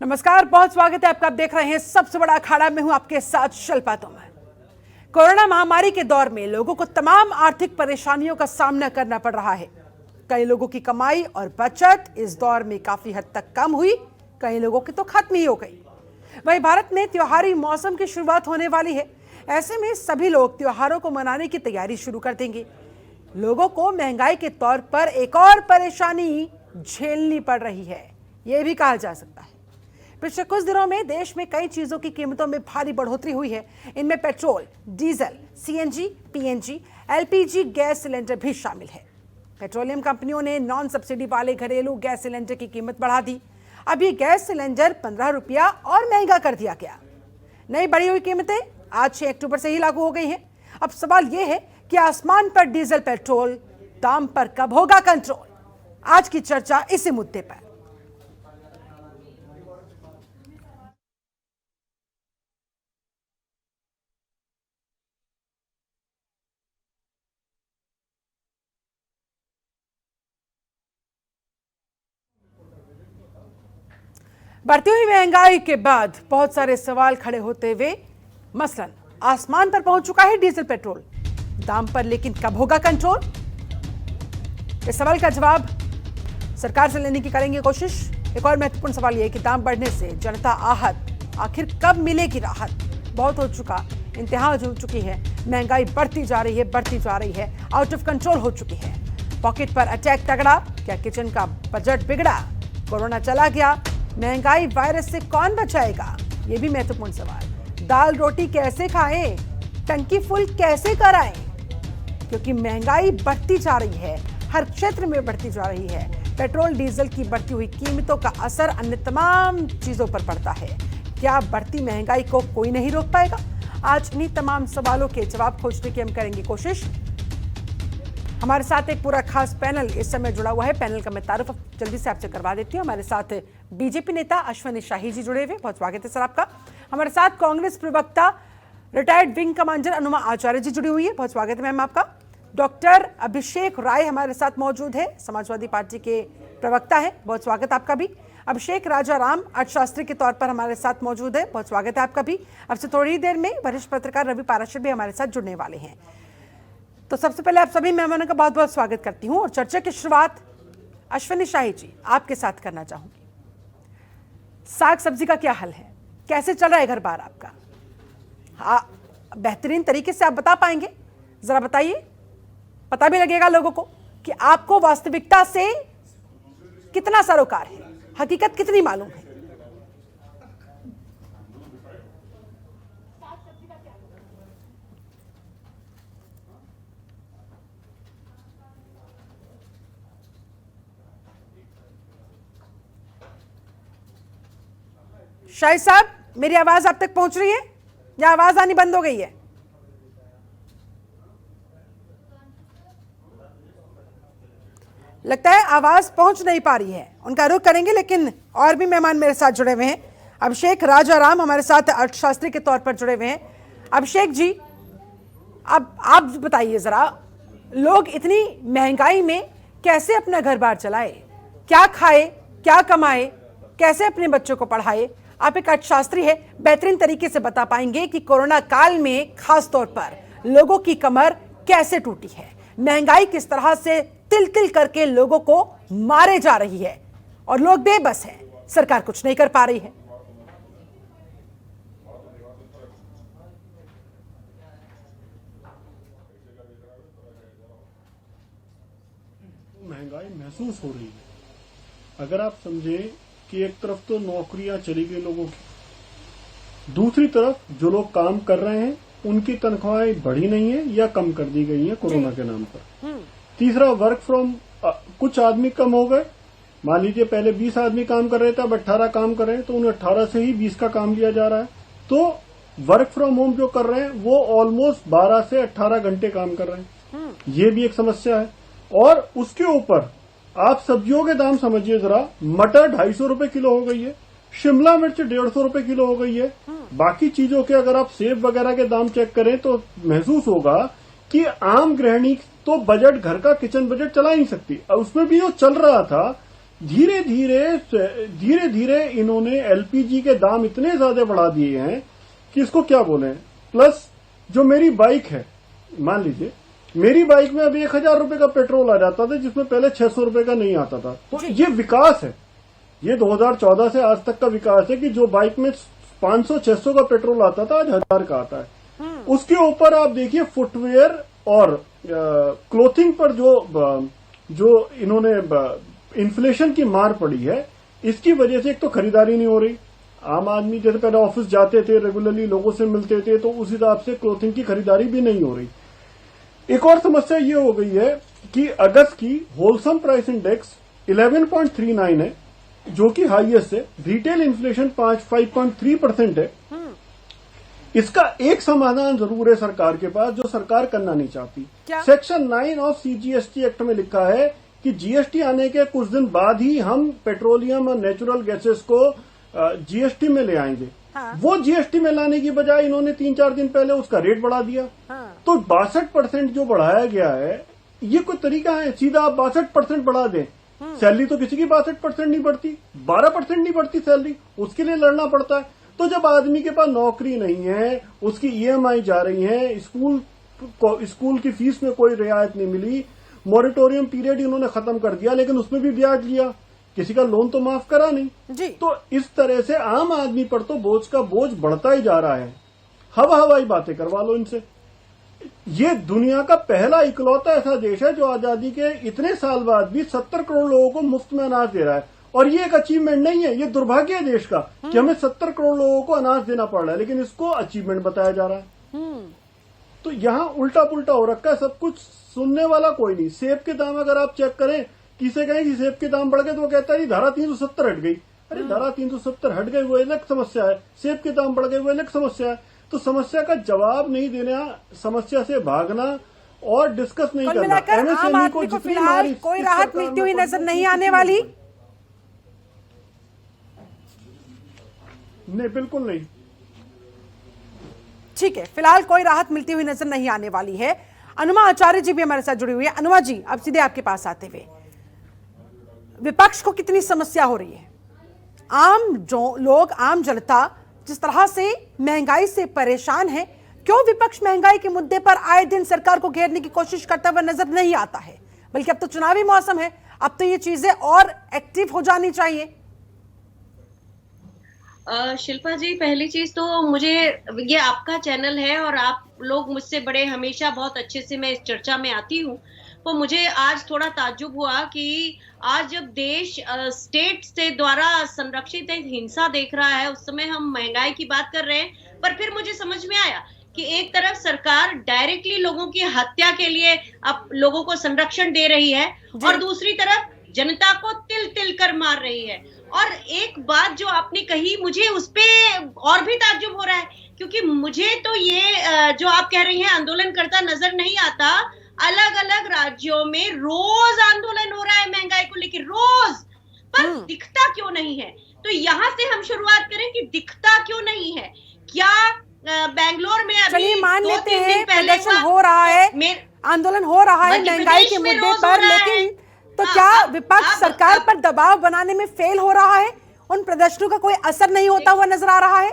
नमस्कार, बहुत स्वागत है आपका। आप देख रहे हैं सबसे बड़ा अखाड़ा। में हूं आपके साथ शिल्पा तोमर। कोरोना महामारी के दौर में लोगों को तमाम आर्थिक परेशानियों का सामना करना पड़ रहा है। कई लोगों की कमाई और बचत इस दौर में काफी हद तक कम हुई, कई लोगों की तो खत्म ही हो गई। वहीं भारत में त्योहारी मौसम की शुरुआत होने वाली है। ऐसे में सभी लोग त्योहारों को मनाने की तैयारी शुरू कर देंगे। लोगों को महंगाई के तौर पर एक और परेशानी झेलनी पड़ रही है, यह भी कहा जा सकता है। पिछले कुछ दिनों में देश में कई चीजों की कीमतों में भारी बढ़ोतरी हुई है। इनमें petrol, diesel, CNG, PNG, LPG gas cylinder भी शामिल है। पेट्रोलियम कंपनियों ने नॉन सब्सिडी वाले घरेलू गैस सिलेंडर की कीमत बढ़ा दी। अब ये गैस सिलेंडर 15 रुपया और महंगा कर दिया गया। नई बढ़ी हुई कीमतें आज 6 अक्टूबर से ही लागू हो गई हैं। अब सवाल यह है कि आसमान पर डीजल पेट्रोल दाम पर कब होगा कंट्रोल। आज की चर्चा इसी मुद्दे पर। बढ़ती हुई महंगाई के बाद बहुत सारे सवाल खड़े होते हुए, मसलन आसमान पर पहुंच चुका है डीजल पेट्रोल दाम पर, लेकिन कब होगा कंट्रोल। इस सवाल का जवाब सरकार से लेने की करेंगे कोशिश। एक और महत्वपूर्ण सवाल यह कि दाम बढ़ने से जनता आहत, आखिर कब मिलेगी राहत। बहुत हो चुका, इंतहा हो चुकी है, महंगाई बढ़ती जा रही है, आउट ऑफ कंट्रोल हो चुकी है। पॉकेट पर अटैक तगड़ा, क्या किचन का बजट बिगड़ा, कोरोना चला गया, महंगाई वायरस से कौन बचाएगा, यह भी महत्वपूर्ण सवाल। दाल रोटी कैसे खाएं, टंकी फुल कैसे कराएं, क्योंकि महंगाई बढ़ती जा रही है, हर क्षेत्र में बढ़ती जा रही है। पेट्रोल डीजल की बढ़ती हुई कीमतों का असर अन्य तमाम चीजों पर पड़ता है। क्या बढ़ती महंगाई को कोई नहीं रोक पाएगा? आज इन्हीं तमाम सवालों के जवाब खोजने की हम करेंगे कोशिश। हमारे साथ एक पूरा खास पैनल इस समय जुड़ा हुआ है। पैनल का मैं तारुफ जल्दी से आपसे करवा देती हूँ। हमारे साथ बीजेपी नेता अश्विनी शाही जी जुड़े हुए, बहुत स्वागत है सर आपका। हमारे साथ कांग्रेस प्रवक्ता रिटायर्ड विंग कमांडर अनुमा आचार्य जी जुड़ी हुई है, बहुत स्वागत है मैम आपका। डॉक्टर अभिषेक राय हमारे साथ मौजूद है, समाजवादी पार्टी के प्रवक्ता है, बहुत स्वागत आपका भी। अभिषेक राजाराम अर्थशास्त्री के तौर पर हमारे साथ मौजूद है, बहुत स्वागत है आपका भी। अब से थोड़ी देर में वरिष्ठ पत्रकार रवि पाराशर भी हमारे साथ जुड़ने वाले हैं। तो सबसे पहले आप सभी मेहमानों का बहुत बहुत स्वागत करती हूं और चर्चा की शुरुआत अश्विनी शाही जी आपके साथ करना चाहूंगी। साग सब्जी का क्या हाल है, कैसे चल रहा है घर बार आपका? हाँ, बेहतरीन तरीके से आप बता पाएंगे, जरा बताइए, पता भी लगेगा लोगों को कि आपको वास्तविकता से कितना सरोकार है, हकीकत कितनी मालूम है। शाहिद साहब, मेरी आवाज आप तक पहुंच रही है या आवाज आनी बंद हो गई है? लगता है आवाज पहुंच नहीं पा रही है, उनका रुख करेंगे। लेकिन और भी मेहमान मेरे साथ जुड़े हुए हैं। अभिषेक राजाराम हमारे साथ अर्थशास्त्री के तौर पर जुड़े हुए हैं। अभिषेक जी, अब आप बताइए जरा, लोग इतनी महंगाई में कैसे अपना घर बार चलाए, क्या खाए, क्या कमाए, कैसे अपने बच्चों को पढ़ाए? आप एक अर्थशास्त्री है, बेहतरीन तरीके से बता पाएंगे कि कोरोना काल में खास तौर पर लोगों की कमर कैसे टूटी है, महंगाई किस तरह से तिल तिल करके लोगों को मारे जा रही है और लोग बेबस हैं, सरकार कुछ नहीं कर पा रही है। महंगाई महसूस हो रही है। अगर आप समझे कि एक तरफ तो नौकरियां चली गई लोगों की, दूसरी तरफ जो लोग काम कर रहे हैं उनकी तनख्वाहें बढ़ी नहीं है या कम कर दी गई है कोरोना के नाम पर। तीसरा, वर्क फ्रॉम, कुछ आदमी कम हो गए। मान लीजिए पहले 20 आदमी काम कर रहे थे, अब 18 काम कर रहे हैं, तो उन्हें 18 से ही 20 का काम लिया जा रहा है। तो वर्क फ्रॉम होम जो कर रहे हैं वो ऑलमोस्ट 12 से 18 घंटे काम कर रहे हैं। ये भी एक समस्या है। और उसके ऊपर आप सब्जियों के दाम समझिए जरा, मटर 250 रुपए किलो हो गई है, शिमला मिर्च 150 रुपए किलो हो गई है। बाकी चीजों के अगर आप सेब वगैरह के दाम चेक करें तो महसूस होगा कि आम गृहिणी तो बजट, घर का किचन बजट चला ही नहीं सकती। उसमें भी जो चल रहा था धीरे धीरे इन्होंने एलपीजी के दाम इतने ज्यादा बढ़ा दिए हैं कि इसको क्या बोले। प्लस जो मेरी बाइक है, मान लीजिए मेरी बाइक में अभी 1000 रुपए का पेट्रोल आ जाता था, जिसमें पहले 600 रुपए का नहीं आता था। तो ये विकास है, ये 2014 से आज तक का विकास है कि जो बाइक में 500-600 का पेट्रोल आता था आज 1000 का आता है। उसके ऊपर आप देखिए फुटवेयर और क्लोथिंग पर जो इन्होंने इन्फ्लेशन की मार पड़ी है, इसकी वजह से एक तो खरीदारी नहीं हो रही। आम आदमी जैसे पहले ऑफिस जाते थे, रेगुलरली लोगों से मिलते थे, तो उस हिसाब से क्लोथिंग की खरीदारी भी नहीं हो रही। एक और समस्या ये हो गई है कि अगस्त की होलसम प्राइस इंडेक्स 11.39 है, जो कि हाईएस्ट है। रिटेल इन्फ्लेशन 5.3% है। इसका एक समाधान जरूर है सरकार के पास, जो सरकार करना नहीं चाहती। सेक्शन 9 ऑफ सीजीएसटी एक्ट में लिखा है कि जीएसटी आने के कुछ दिन बाद ही हम पेट्रोलियम और नेचुरल गैसेस को जीएसटी में ले आएंगे। हाँ। वो जीएसटी में लाने की बजाय इन्होंने 3-4 दिन पहले उसका रेट बढ़ा दिया। हाँ। तो 62% जो बढ़ाया गया है, ये कोई तरीका है? सीधा आप 62% बढ़ा दें। सैलरी तो किसी की 62% नहीं बढ़ती, 12% नहीं बढ़ती सैलरी, उसके लिए लड़ना पड़ता है। तो जब आदमी के पास नौकरी नहीं है, उसकी ईएमआई जा रही है, स्कूल की फीस में कोई रियायत नहीं मिली, मॉरेटोरियम पीरियड इन्होंने खत्म कर दिया, लेकिन उसमें भी ब्याज लिया, किसी का लोन तो माफ करा नहीं जी। तो इस तरह से आम आदमी पर तो बोझ बढ़ता ही जा रहा है। हवाई बातें करवा लो इनसे। ये दुनिया का पहला इकलौता ऐसा देश है जो आजादी के इतने साल बाद भी 70 करोड़ लोगों को मुफ्त में अनाज दे रहा है। और ये एक अचीवमेंट नहीं है, ये दुर्भाग्य है देश का कि हमें 70 करोड़ लोगों को अनाज देना पड़ रहा है, लेकिन इसको अचीवमेंट बताया जा रहा है। तो यहाँ उल्टा पुल्टा हो रखा है सब कुछ, सुनने वाला कोई नहीं। सेब के दाम अगर आप चेक करें, किसे कहें कि सेब के दाम बढ़ गए तो वो कहता है धारा 370 हट गई। अरे धारा 370 हट गई वो अलग समस्या है, सेब के दाम बढ़ गए वो अलग समस्या है। तो समस्या का जवाब नहीं देना, समस्या से भागना और डिस्कस नहीं करना। आम आदमी को फिलहाल कोई राहत मिलती हुई नजर नहीं आने वाली? नहीं, बिल्कुल नहीं। ठीक है, फिलहाल कोई राहत मिलती हुई नजर नहीं आने वाली है। अनुमा आचार्य जी भी हमारे साथ जुड़ी हुई है। अनुमा जी, अब सीधे आपके पास आते हुए, विपक्ष को कितनी समस्या हो रही है? आम जनता जिस तरह से महंगाई से परेशान है, क्यों विपक्ष महंगाई के मुद्दे पर आए दिन सरकार को घेरने की कोशिश करता हुआ नजर नहीं आता है? बल्कि अब तो चुनावी मौसम है, अब तो ये चीजें और एक्टिव हो जानी चाहिए। शिल्पा जी, पहली चीज तो मुझे, ये आपका चैनल है और आप लोग मुझसे बड़े हमेशा बहुत अच्छे से मैं इस चर्चा में आती हूँ, तो मुझे आज थोड़ा ताज्जुब हुआ कि आज जब देश स्टेट से द्वारा संरक्षित एक हिंसा देख रहा है, उस समय हम महंगाई की बात कर रहे हैं। पर फिर मुझे समझ में आया कि एक तरफ सरकार डायरेक्टली लोगों की हत्या के लिए अब लोगों को संरक्षण दे रही है और दूसरी तरफ जनता को तिल तिल कर मार रही है। और एक बात जो आपने कही, मुझे उस पे और भी ताज्जुब हो रहा है, क्योंकि मुझे तो ये जो आप कह रही हैं आंदोलन करता नजर नहीं आता। अलग अलग राज्यों में रोज आंदोलन हो रहा है महंगाई को लेकर, रोज, पर दिखता क्यों नहीं है? तो यहाँ से हम शुरुआत करें कि दिखता क्यों नहीं है। क्या बेंगलोर में अभी मान लेते हैं प्रदर्शन हो रहा है, आंदोलन हो रहा है महंगाई के मुद्दे पर, लेकिन तो क्या विपक्ष सरकार पर दबाव बनाने में फेल हो रहा है? उन प्रदर्शनों का कोई असर नहीं होता हुआ नजर आ रहा है?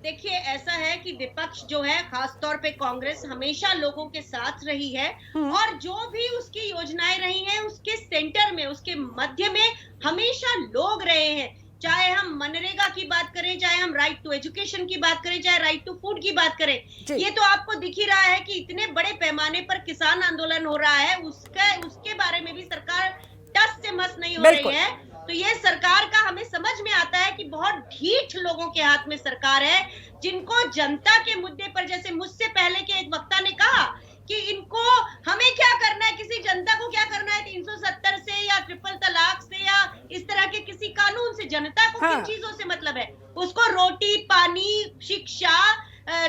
देखिए, ऐसा है कि विपक्ष जो है, खासतौर पे कांग्रेस, हमेशा लोगों के साथ रही है और जो भी उसकी योजनाएं रही हैं, उसके सेंटर में, उसके मध्य में हमेशा लोग रहे हैं। चाहे हम मनरेगा की बात करें, चाहे हम राइट टू एजुकेशन की बात करें, चाहे राइट टू फूड की बात करें, ये तो आपको दिख ही रहा है कि इतने बड़े पैमाने पर किसान आंदोलन हो रहा है, उसके बारे में भी सरकार टस से मस नहीं हो रही है। तो ये सरकार का हमें समझ में आता है कि बहुत ढीठ लोगों के हाथ में सरकार है, जिनको जनता के मुद्दे पर, जैसे मुझसे पहले के एक वक्ता ने कहा कि इनको, हमें क्या करना है, किसी जनता को क्या करना है 370 से या ट्रिपल तलाक से या इस तरह के किसी कानून से? जनता को किन चीजों से मतलब है? उसको रोटी, पानी, शिक्षा,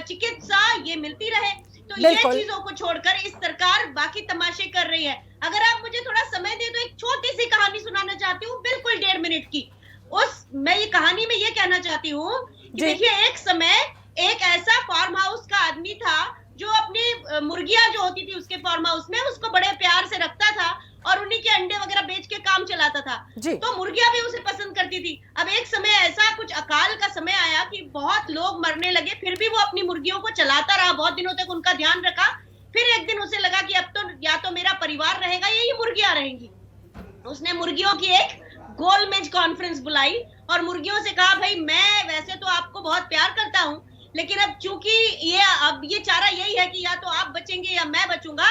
चिकित्सा ये मिलती रहे। तो ये चीजों को छोड़कर इस सरकार बाकी तमाशे कर रही है। अगर आप मुझे थोड़ा समय दे तो एक छोटी सी कहानी सुनाना चाहती हूँ, बिल्कुल 1.5 मिनट की। मैं ये कहानी में ये कहना चाहती हूँ कि देखिए, एक समय एक ऐसा फार्म हाउस का आदमी था जो अपनी मुर्गियां जो होती थी उसके फार्म हाउस में, उसको बड़े प्यार से रखता था और उन्हीं के अंडे वगैरह बेच के काम चलाता था। जी। तो मुर्गियां भी उसे पसंद करती थी। अब एक समय ऐसा कुछ अकाल का समय आया कि बहुत लोग मरने लगे, फिर भी वो अपनी मुर्गियों को चलाता रहा, बहुत दिनों तक उनका ध्यान रखा। फिर एक दिन उसे लगा कि अब तो या तो मेरा परिवार रहेगा या ये मुर्गियां रहेंगी। उसने मुर्गियों की एक गोलमेज कॉन्फ्रेंस बुलाई और मुर्गियों से कहा, भाई मैं वैसे तो आपको बहुत प्यार करता हूं, लेकिन अब चूंकि ये चारा यही है कि या तो आप बचेंगे या मैं बचूंगा,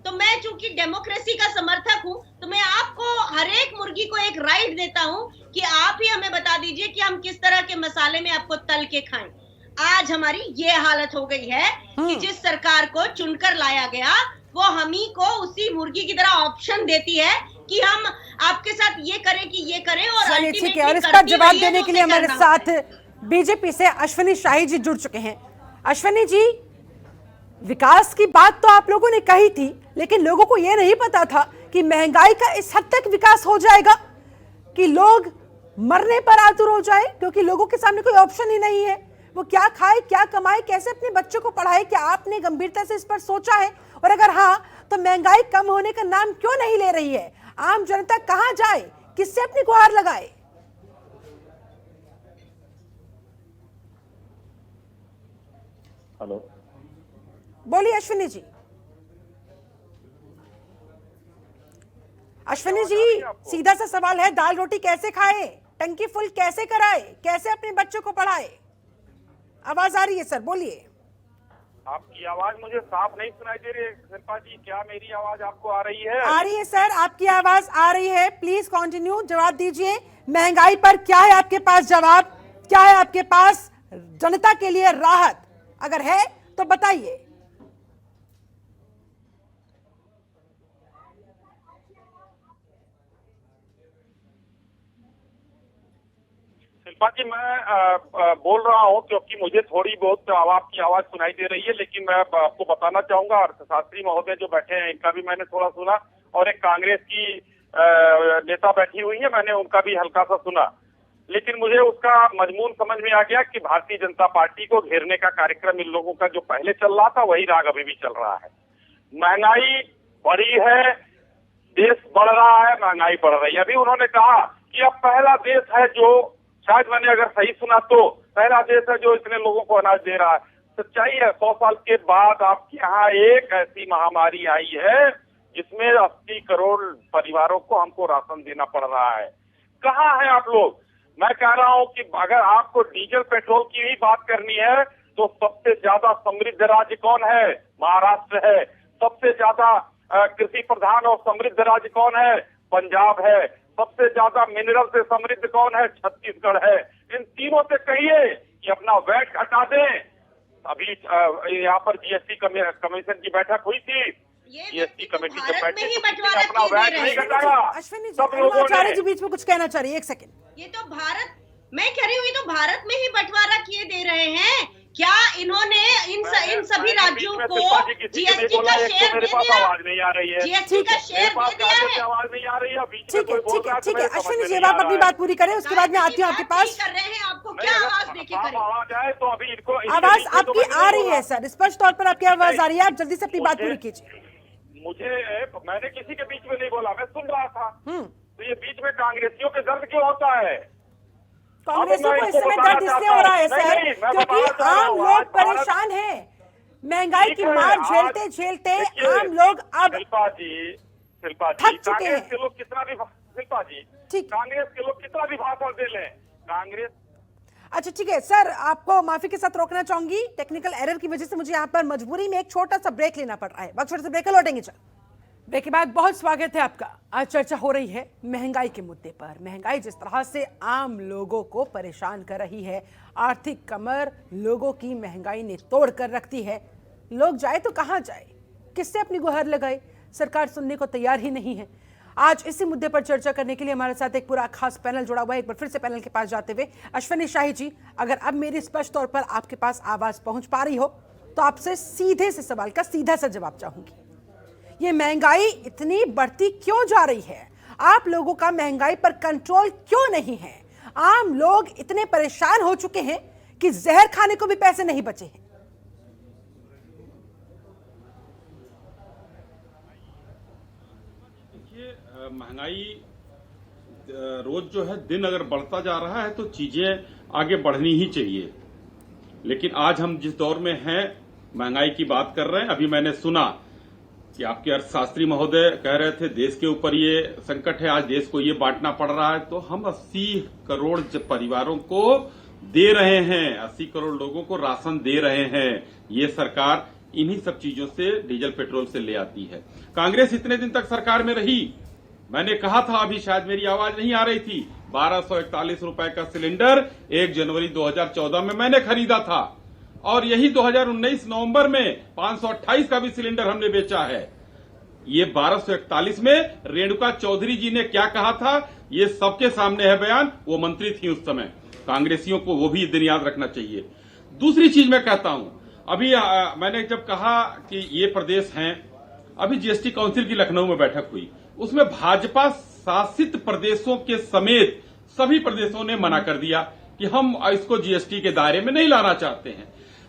तो मैं चूंकि डेमोक्रेसी का समर्थक हूं, तो मैं आपको हर एक मुर्गी को एक राइट देता हूं कि आप ही हमें बता दीजिए कि हम किस तरह के मसाले में आपको तल के खाएं। आज हमारी ये हालत हो गई है कि जिस सरकार को चुनकर लाया गया वो हम ही को उसी मुर्गी की तरह ऑप्शन देती है कि हम आपके साथ ये करें कि ये करें, और चलिए ठीक है। अल्टीमेटली और इसका करती जवाब रही है देने तो के लिए उसे हमारे करना साथ बीजेपी से अश्विनी शाही जी जुड़ चुके हैं। अश्विनी जी, विकास की बात तो आप लोगों ने कही थी, लेकिन लोगों को यह नहीं पता था कि महंगाई का इस हद तक विकास हो जाएगा कि लोग मरने पर आतुर हो जाए, क्योंकि लोगों के सामने कोई ऑप्शन ही नहीं है। वो क्या खाए, क्या कमाए, कैसे अपने बच्चों को पढ़ाए? क्या आपने गंभीरता से इस पर सोचा है? और अगर हाँ, तो महंगाई कम होने का नाम क्यों नहीं ले रही है? आम जनता कहां जाए, किससे अपनी गुहार लगाए? हेलो, बोलिए अश्विनी जी। अश्विनी जी, सीधा सा सवाल है, दाल रोटी कैसे खाए, टंकी फुल कैसे कराए, कैसे अपने बच्चों को पढ़ाए? आवाज आ रही है सर, बोलिए। आपकी आवाज मुझे साफ नहीं सुनाई दे रही है शिल्पा जी, क्या मेरी आवाज आपको आ रही है? आ रही है सर, आपकी आवाज आ रही है। प्लीज कंटिन्यू, जवाब दीजिए। महंगाई पर क्या है आपके पास जवाब? क्या है आपके पास जनता के लिए राहत? अगर है तो बताइए। शिल्पा जी, मैं बोल रहा हूँ क्योंकि मुझे थोड़ी बहुत आपकी आवाज सुनाई दे रही है, लेकिन मैं आपको बताना चाहूंगा, अर्थशास्त्री महोदय जो बैठे हैं इनका भी मैंने थोड़ा सुना, और एक कांग्रेस की नेता बैठी हुई है, मैंने उनका भी हल्का सा सुना, लेकिन मुझे उसका मजमून समझ में आ गया कि भारतीय जनता पार्टी को घेरने का कार्यक्रम इन लोगों का जो पहले चल रहा था वही राग अभी भी चल रहा है। महंगाई बढ़ी है, देश बढ़ रहा है, महंगाई बढ़ रही है। अभी उन्होंने कहा कि अब पहला देश है जो, शायद मैंने अगर सही सुना तो, पहला देश है जो इतने लोगों को अनाज दे रहा है। सच्चाई है, 100 साल के बाद आपके यहाँ एक ऐसी महामारी आई है जिसमें 80 करोड़ परिवारों को हमको राशन देना पड़ रहा है। कहाँ है आप लोग? मैं कह रहा हूँ कि अगर आपको डीजल पेट्रोल की भी बात करनी है तो सबसे ज्यादा समृद्ध राज्य कौन है? महाराष्ट्र है। सबसे ज्यादा कृषि प्रधान और समृद्ध राज्य कौन है? पंजाब है। सबसे ज्यादा मिनरल से समृद्ध कौन है? छत्तीसगढ़ है। इन तीनों से कहिए कि अपना वैट घटा दें। अभी यहाँ पर जीएसटी कमीशन की बैठक हुई थी, जीएसटी कमेटी जब बैठे तो अपना वैट नहीं घटाया। अश्विनी जी, सब लोगों आचार्य ने जी बीच में कुछ कहना चाह रही है, एक सेकंड। ये तो भारत, मैं कह रही हूँ, ये तो भारत में ही बंटवारा किए दे रहे हैं। क्या इन्होंने इन सभी राज्यों को जीएसटी का शेयर दे दिया? आवाज नहीं आ रही है, जीएसटी का शेयर दे दिया है। आवाज नहीं आ रही है। ठीक है, ठीक है, ठीक है अश्विनी जी, आप अपनी बात पूरी करें, उसके बाद मैं आती हूँ आपके पास। कर रहे हैं, आपको क्या आवाज देके करें? आवाज आए तो अभी इनको आवाज आपकी आ रही है सर, स्पष्ट तौर पर आपकी आवाज आ रही है, आप जल्दी से अपनी बात पूरी कीजिए। मैंने किसी के बीच में नहीं बोला, मैं सुन रहा था। तो ये बीच में कांग्रेसियों के दर्द क्यों होता है? कांग्रेसियों को इस समय दर्द इसलिए हो रहा है सर क्योंकि आम लोग परेशान हैं, महंगाई की मार झेलते झेलते आम लोग अब शिल्पा जी थक चुके हैं। कांग्रेस के लोग कितना भी, शिल्पा जी, ठीक, कांग्रेस के लोग कितना भी भाषण दे लें, कांग्रेस। अच्छा ठीक है सर, आपको माफी के साथ रोकना चाहूंगी, टेक्निकल एरर की वजह से मुझे यहाँ पर मजबूरी में एक छोटा सा ब्रेक लेना पड़ रहा है। बहुत छोटा सा ब्रेक, लौटेंगे। चल ब्रेक के बाद बहुत स्वागत है आपका। आज चर्चा हो रही है महंगाई के मुद्दे पर। महंगाई जिस तरह से आम लोगों को परेशान कर रही है, आर्थिक कमर लोगों की महंगाई ने तोड़ कर रखती है। लोग जाए तो कहां जाए, किससे अपनी गुहार लगाए? सरकार सुनने को तैयार ही नहीं है। आज इसी मुद्दे पर चर्चा करने के लिए हमारे साथ एक पूरा खास पैनल जुड़ा हुआ है। एक बार फिर से पैनल के पास जाते हुए, अश्विनी शाही जी, अगर अब मेरी स्पष्ट तौर पर आपके पास आवाज पहुंच पा रही हो तो आपसे सीधे से सवाल का सीधा सा जवाब चाहूंगी। ये महंगाई इतनी बढ़ती क्यों जा रही है? आप लोगों का महंगाई पर कंट्रोल क्यों नहीं है? आम लोग इतने परेशान हो चुके हैं कि जहर खाने को भी पैसे नहीं बचे हैं। देखिए, महंगाई रोज जो है दिन अगर बढ़ता जा रहा है तो चीजें आगे बढ़नी ही चाहिए, लेकिन आज हम जिस दौर में हैं महंगाई की बात कर रहे हैं। अभी मैंने सुना कि आपके अर्थशास्त्री महोदय कह रहे थे देश के ऊपर ये संकट है, आज देश को ये बांटना पड़ रहा है, तो हम 80 करोड़ परिवारों को दे रहे हैं, 80 करोड़ लोगों को राशन दे रहे हैं। ये सरकार इन्हीं सब चीजों से डीजल पेट्रोल से ले आती है। कांग्रेस इतने दिन तक सरकार में रही, मैंने कहा था, अभी शायद मेरी आवाज नहीं आ रही थी, 1241 रुपए का सिलेंडर 1 जनवरी 2014 में मैंने खरीदा था और यही 2019 नवंबर में 528 का भी सिलेंडर हमने बेचा है। ये 1241 में रेणुका चौधरी जी ने क्या कहा था ये सबके सामने है बयान, वो मंत्री थी उस समय। कांग्रेसियों को वो भी दिन याद रखना चाहिए। दूसरी चीज मैं कहता हूं, अभी मैंने जब कहा कि ये प्रदेश हैं, अभी जीएसटी काउंसिल की लखनऊ में बैठक हुई, उसमें भाजपा शासित प्रदेशों के समेत सभी प्रदेशों ने मना कर दिया कि हम इसको जीएसटी के दायरे में नहीं लाना चाहते हैं।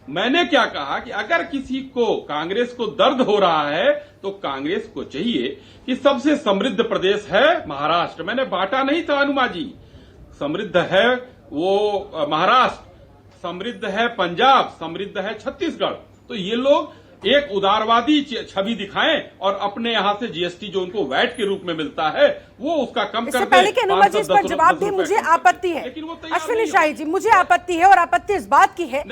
मैंने क्या कहा कि अगर किसी को, कांग्रेस को दर्द हो रहा है तो कांग्रेस को चाहिए कि सबसे समृद्ध प्रदेश है महाराष्ट्र, मैंने बांटा नहीं था अनुमा जी, समृद्ध है वो महाराष्ट्र, समृद्ध है पंजाब, समृद्ध है छत्तीसगढ़, तो ये लोग एक उदारवादी छवि दिखाएं और अपने यहां से जीएसटी जो उनको वैट के रूप में मिलता है वो उसका कम कर दें। पहले कि अनुमा जी इस पर जवाब दें, मुझे आपत्ति है। अश्विनी शाही जी, मुझे आपत्ति है और आपत्ति इस बात की है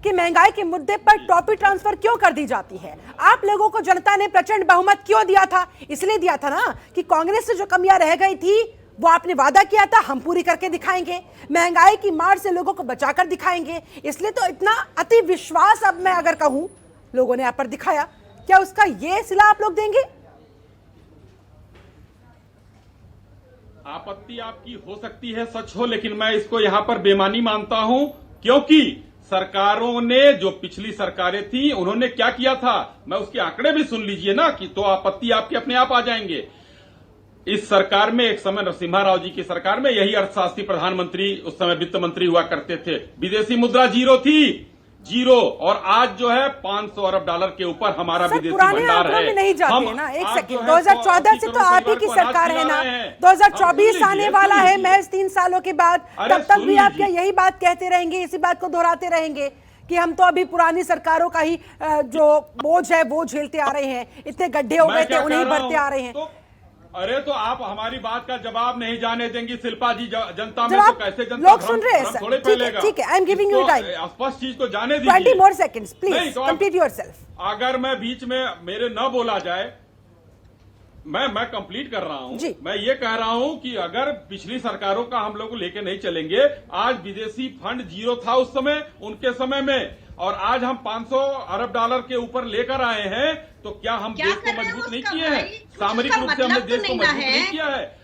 कि महंगाई के मुद्दे पर टॉपी ट्रांसफर क्यों कर दी जाती है। आप लोगों को जनता ने प्रचंड बहुमत क्यों दिया था? इसलिए दिया था ना कि कांग्रेस से जो कमियां रह गई थी वो आपने वादा किया था हम पूरी करके दिखाएंगे, महंगाई की मार से लोगों को बचाकर दिखाएंगे, इसलिए तो इतना अति विश्वास अब मैं अगर कहूं लोगों ने आप पर दिखाया। क्या उसका ये सिला आप लोग देंगे? आपत्ति आपकी हो सकती है सच हो, लेकिन मैं इसको यहां पर बेमानी मानता हूं, क्योंकि सरकारों ने, जो पिछली सरकारें थी, उन्होंने क्या किया था, मैं उसके आंकड़े भी सुन लीजिए ना, कि तो आपत्ति आपके अपने आप आ जाएंगे। इस सरकार में एक समय नरसिम्हा राव जी की सरकार में यही अर्थशास्त्री प्रधानमंत्री, उस समय वित्त मंत्री हुआ करते थे, विदेशी मुद्रा जीरो थी, जीरो, और आज जो है 500 अरब डॉलर के ऊपर हमारा विदेशी भंडार है। में नहीं जाते हैं ना, एक सेकंड, 2014 से तो आप ही की सरकार है ना, 2024 आने वाला है महज 3 सालों के बाद, तब तक भी आप क्या यही बात कहते रहेंगे, इसी बात को दोहराते रहेंगे कि हम तो अभी पुरानी सरकारों का ही जो बोझ है वो झेलते आ रहे हैं, इतने गड्ढे हो गए थे उन्हें भरते आ रहे हैं। अरे तो आप हमारी बात का जवाब नहीं जाने देंगी शिल्पा जी, जनता में तो कैसे जनता लोग सुन रहे हैं सर, ठीक है, I am giving you time, स्पष्ट चीज को जाने दीजिए, 20 more seconds please complete yourself. अगर मैं बीच में मेरे न बोला जाए, मैं कंप्लीट कर रहा हूं, मैं ये कह रहा हूं कि अगर पिछली सरकारों का हम लोग लेके नहीं चलेंगे, आज विदेशी फंड जीरो था उस समय, उनके समय में, और आज हम 500 अरब डॉलर के ऊपर लेकर आए हैं, तो क्या हम देश को मजबूत नहीं किए हैं? सामरिक रूप से हमने देश को मजबूत नहीं किया है।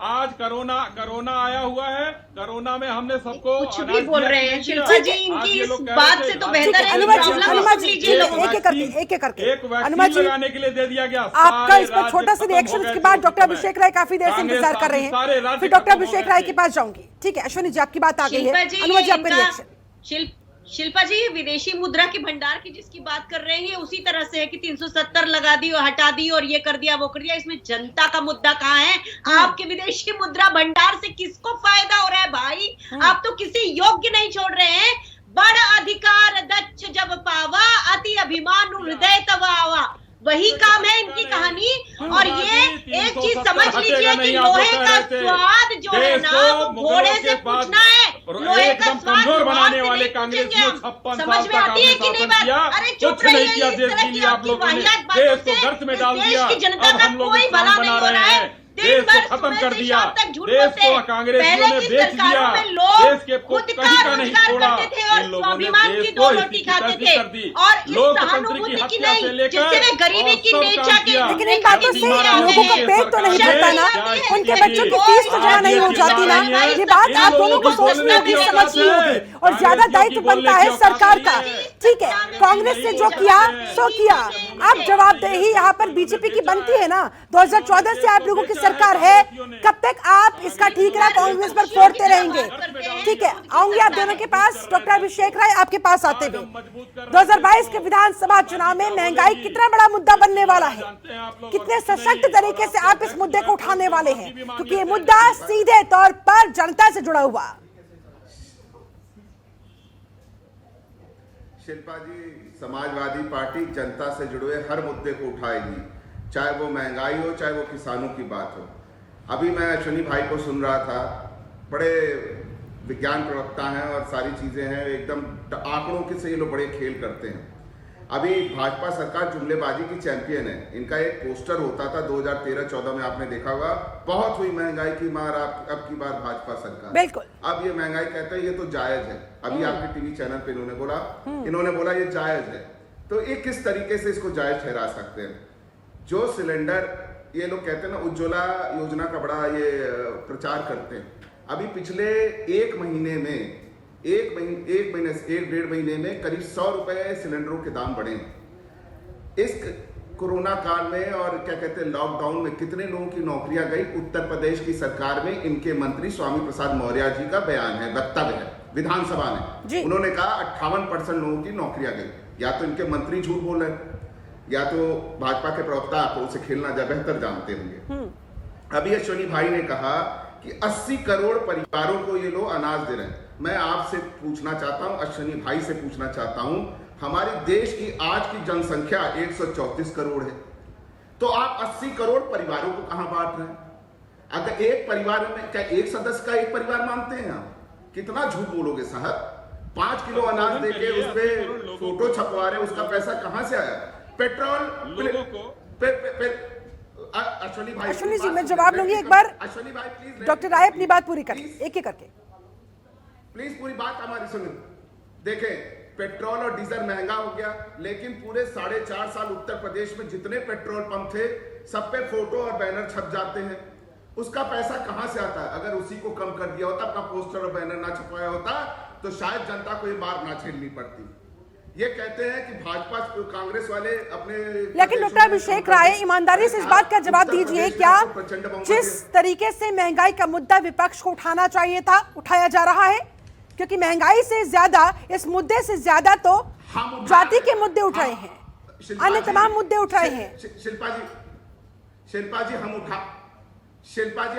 आज कोरोना आया हुआ है, कोरोना में हमने सबको कुछ भी बोल रहे हैं शिल्पा जी, इनकी इस बात से तो बेहतर है एक करके एक वैक्सीन लगाने के लिए दे दिया गया। आपका इस पर छोटा सा रिएक्शन, उसके बाद डॉक्टर अभिषेक राय काफी देर से इंतजार कर रहे हैं, फिर डॉक्टर अभिषेक राय के पास जाऊंगी। ठीक है अश्विनी जी, आपकी बात आ गई है, अनुमा जी आपका रिएक्शन। शिल्पा जी, विदेशी मुद्रा के भंडार की जिसकी बात कर रहे हैं उसी तरह से है कि 370 लगा दी और हटा दी और ये कर दिया वो कर दिया, इसमें जनता का मुद्दा कहाँ है? आपके विदेशी मुद्रा भंडार से किसको फायदा हो रहा है भाई? आप तो किसी योग्य नहीं छोड़ रहे हैं। बड़ा अधिकार दक्ष जब पावा, अति अभिमान हृदय तब आवा, वही काम है इनकी कहानी। और ये एक चीज समझ लीजिए कि लोहे का स्वाद जो है ना वो घोड़े से पूछना है, लोहे का स्वाद बनाने वाले कांग्रेस समझ में आती है कि नहीं बात? अरे चुप रहिए, इस तरह की आपकी वाहियात बातों से देश की जनता का कोई भला नहीं हो रहा है। देश को खत्म कर दिया, देश को कांग्रेसियों ने बेच दिया, देश के खुद का नहीं छोड़ा, इन लोगों ने देश को इसकी तरक्की कर दी, लोकतंत्र की हत्या से लेकर गरीबी की नेचा के, लेकिन इन बातों से लोगों को पेट तो नहीं भरता ना, उनके बच्चों की फीस तो जहाँ नहीं हो जाती ना, ये बात आप दोनों को सोचनी होगी, समझनी होगी, और ज्यादा दायित्व बनता है सरकार का। ठीक है, कांग्रेस ने जो किया सो किया, अब जवाबदेही यहाँ पर बीजेपी की बनती है ना। 2014 से आप लोगों की सरकार है, कब तक आप इसका ठीकरा कांग्रेस पर फोड़ते रहेंगे? ठीक है, आऊंगी आप दोनों के पास। डॉक्टर अभिषेक राय, आपके पास आते हुए 2022 के विधानसभा चुनाव में महंगाई कितना बड़ा मुद्दा बनने वाला है, कितने सशक्त तरीके से आप इस मुद्दे को उठाने वाले हैं, क्योंकि ये मुद्दा सीधे तौर पर जनता से जुड़ा हुआ। शिल्पा जी, समाजवादी पार्टी जनता से जुड़े हर मुद्दे को उठाएगी, चाहे वो महंगाई हो, चाहे वो किसानों की बात हो। अभी मैं अश्विनी भाई को सुन रहा था, बड़े विज्ञान प्रवक्ता हैं और सारी चीजें हैं, एकदम आंकड़ों के से ये लोग बड़े खेल करते हैं। अभी भाजपा सरकार जुमलेबाजी की चैंपियन है। इनका एक पोस्टर होता था 2013-14 में, आपने देखा होगा, बहुत हुई महंगाई की मार, अब की बार भाजपा सरकार। बिल्कुल। अब ये महंगाई कहते हैं ये तो जायज है। अभी आपके टीवी चैनल पे इन्होंने बोला ये जायज है। तो ये किस तरीके से इसको जायज ठहरा सकते हैं? जो सिलेंडर, ये लोग कहते हैं ना, उज्ज्वला योजना का बड़ा ये प्रचार करते हैं। अभी पिछले एक डेढ़ महीने में करीब 100 रुपए सिलेंडरों के दाम बढ़े हैं। इस कोरोना काल में और क्या कहते हैं लॉकडाउन में कितने लोगों की नौकरियां गई? उत्तर प्रदेश की सरकार में इनके मंत्री स्वामी प्रसाद मौर्य जी का बयान है, वक्तव्य है विधानसभा में। उन्होंने कहा 58% लोगों की नौकरियां गई। या तो इनके मंत्री झूठ बोल रहे हैं, या तो भाजपा के प्रवक्ता आपको उसे खेलना बेहतर जानते होंगे। अभी अश्विनी भाई ने कहा कि 80 करोड़ परिवारों को ये लोग अनाज दे रहे हैं। मैं आपसे पूछना चाहता हूं, अश्विनी भाई से पूछना चाहता हूं, हमारे देश की आज की जनसंख्या 134 करोड़ है, तो आप 80 करोड़ परिवारों को कहां बांट रहे हैं? अगर एक परिवार में, क्या एक सदस्य का एक परिवार मानते हैं आप? कितना झूठ बोलोगे साहब? 5 किलो अनाज देके उस पे फोटो छपवा रहे, उसका पैसा कहां से आया? पेट्रोल लोगों को अश्विनी जी, मैं जवाब लूंगी एक बार। अश्विनी भाई प्लीज, डॉक्टर राय अपनी बात पूरी करें, एक एक करके प्लीज पूरी बात हमारी सुनिए। देखें, पेट्रोल और डीजल महंगा हो गया, लेकिन पूरे 4.5 साल उत्तर प्रदेश में जितने पेट्रोल पंप थे सब पे फोटो और बैनर छप जाते हैं। उसका पैसा कहां से आता है? अगर उसी को कम कर दिया होता, अपना पोस्टर और बैनर ना छपवाया होता, तो शायद जनता को ये मार ना झेलनी पड़ती। ये कहते हैं कि भाजपा कांग्रेस वाले अपने, लेकिन डॉक्टर अभिषेक राय, ईमानदारी से इस बात का जवाब दीजिए, क्या जिस तरीके से महंगाई का मुद्दा विपक्ष को उठाना चाहिए था, उठाया जा रहा है? क्योंकि महंगाई से ज्यादा, इस मुद्दे से ज्यादा तो जाति के मुद्दे उठाए हैं, अन्य तमाम मुद्दे उठाए हैं। शिल्पा जी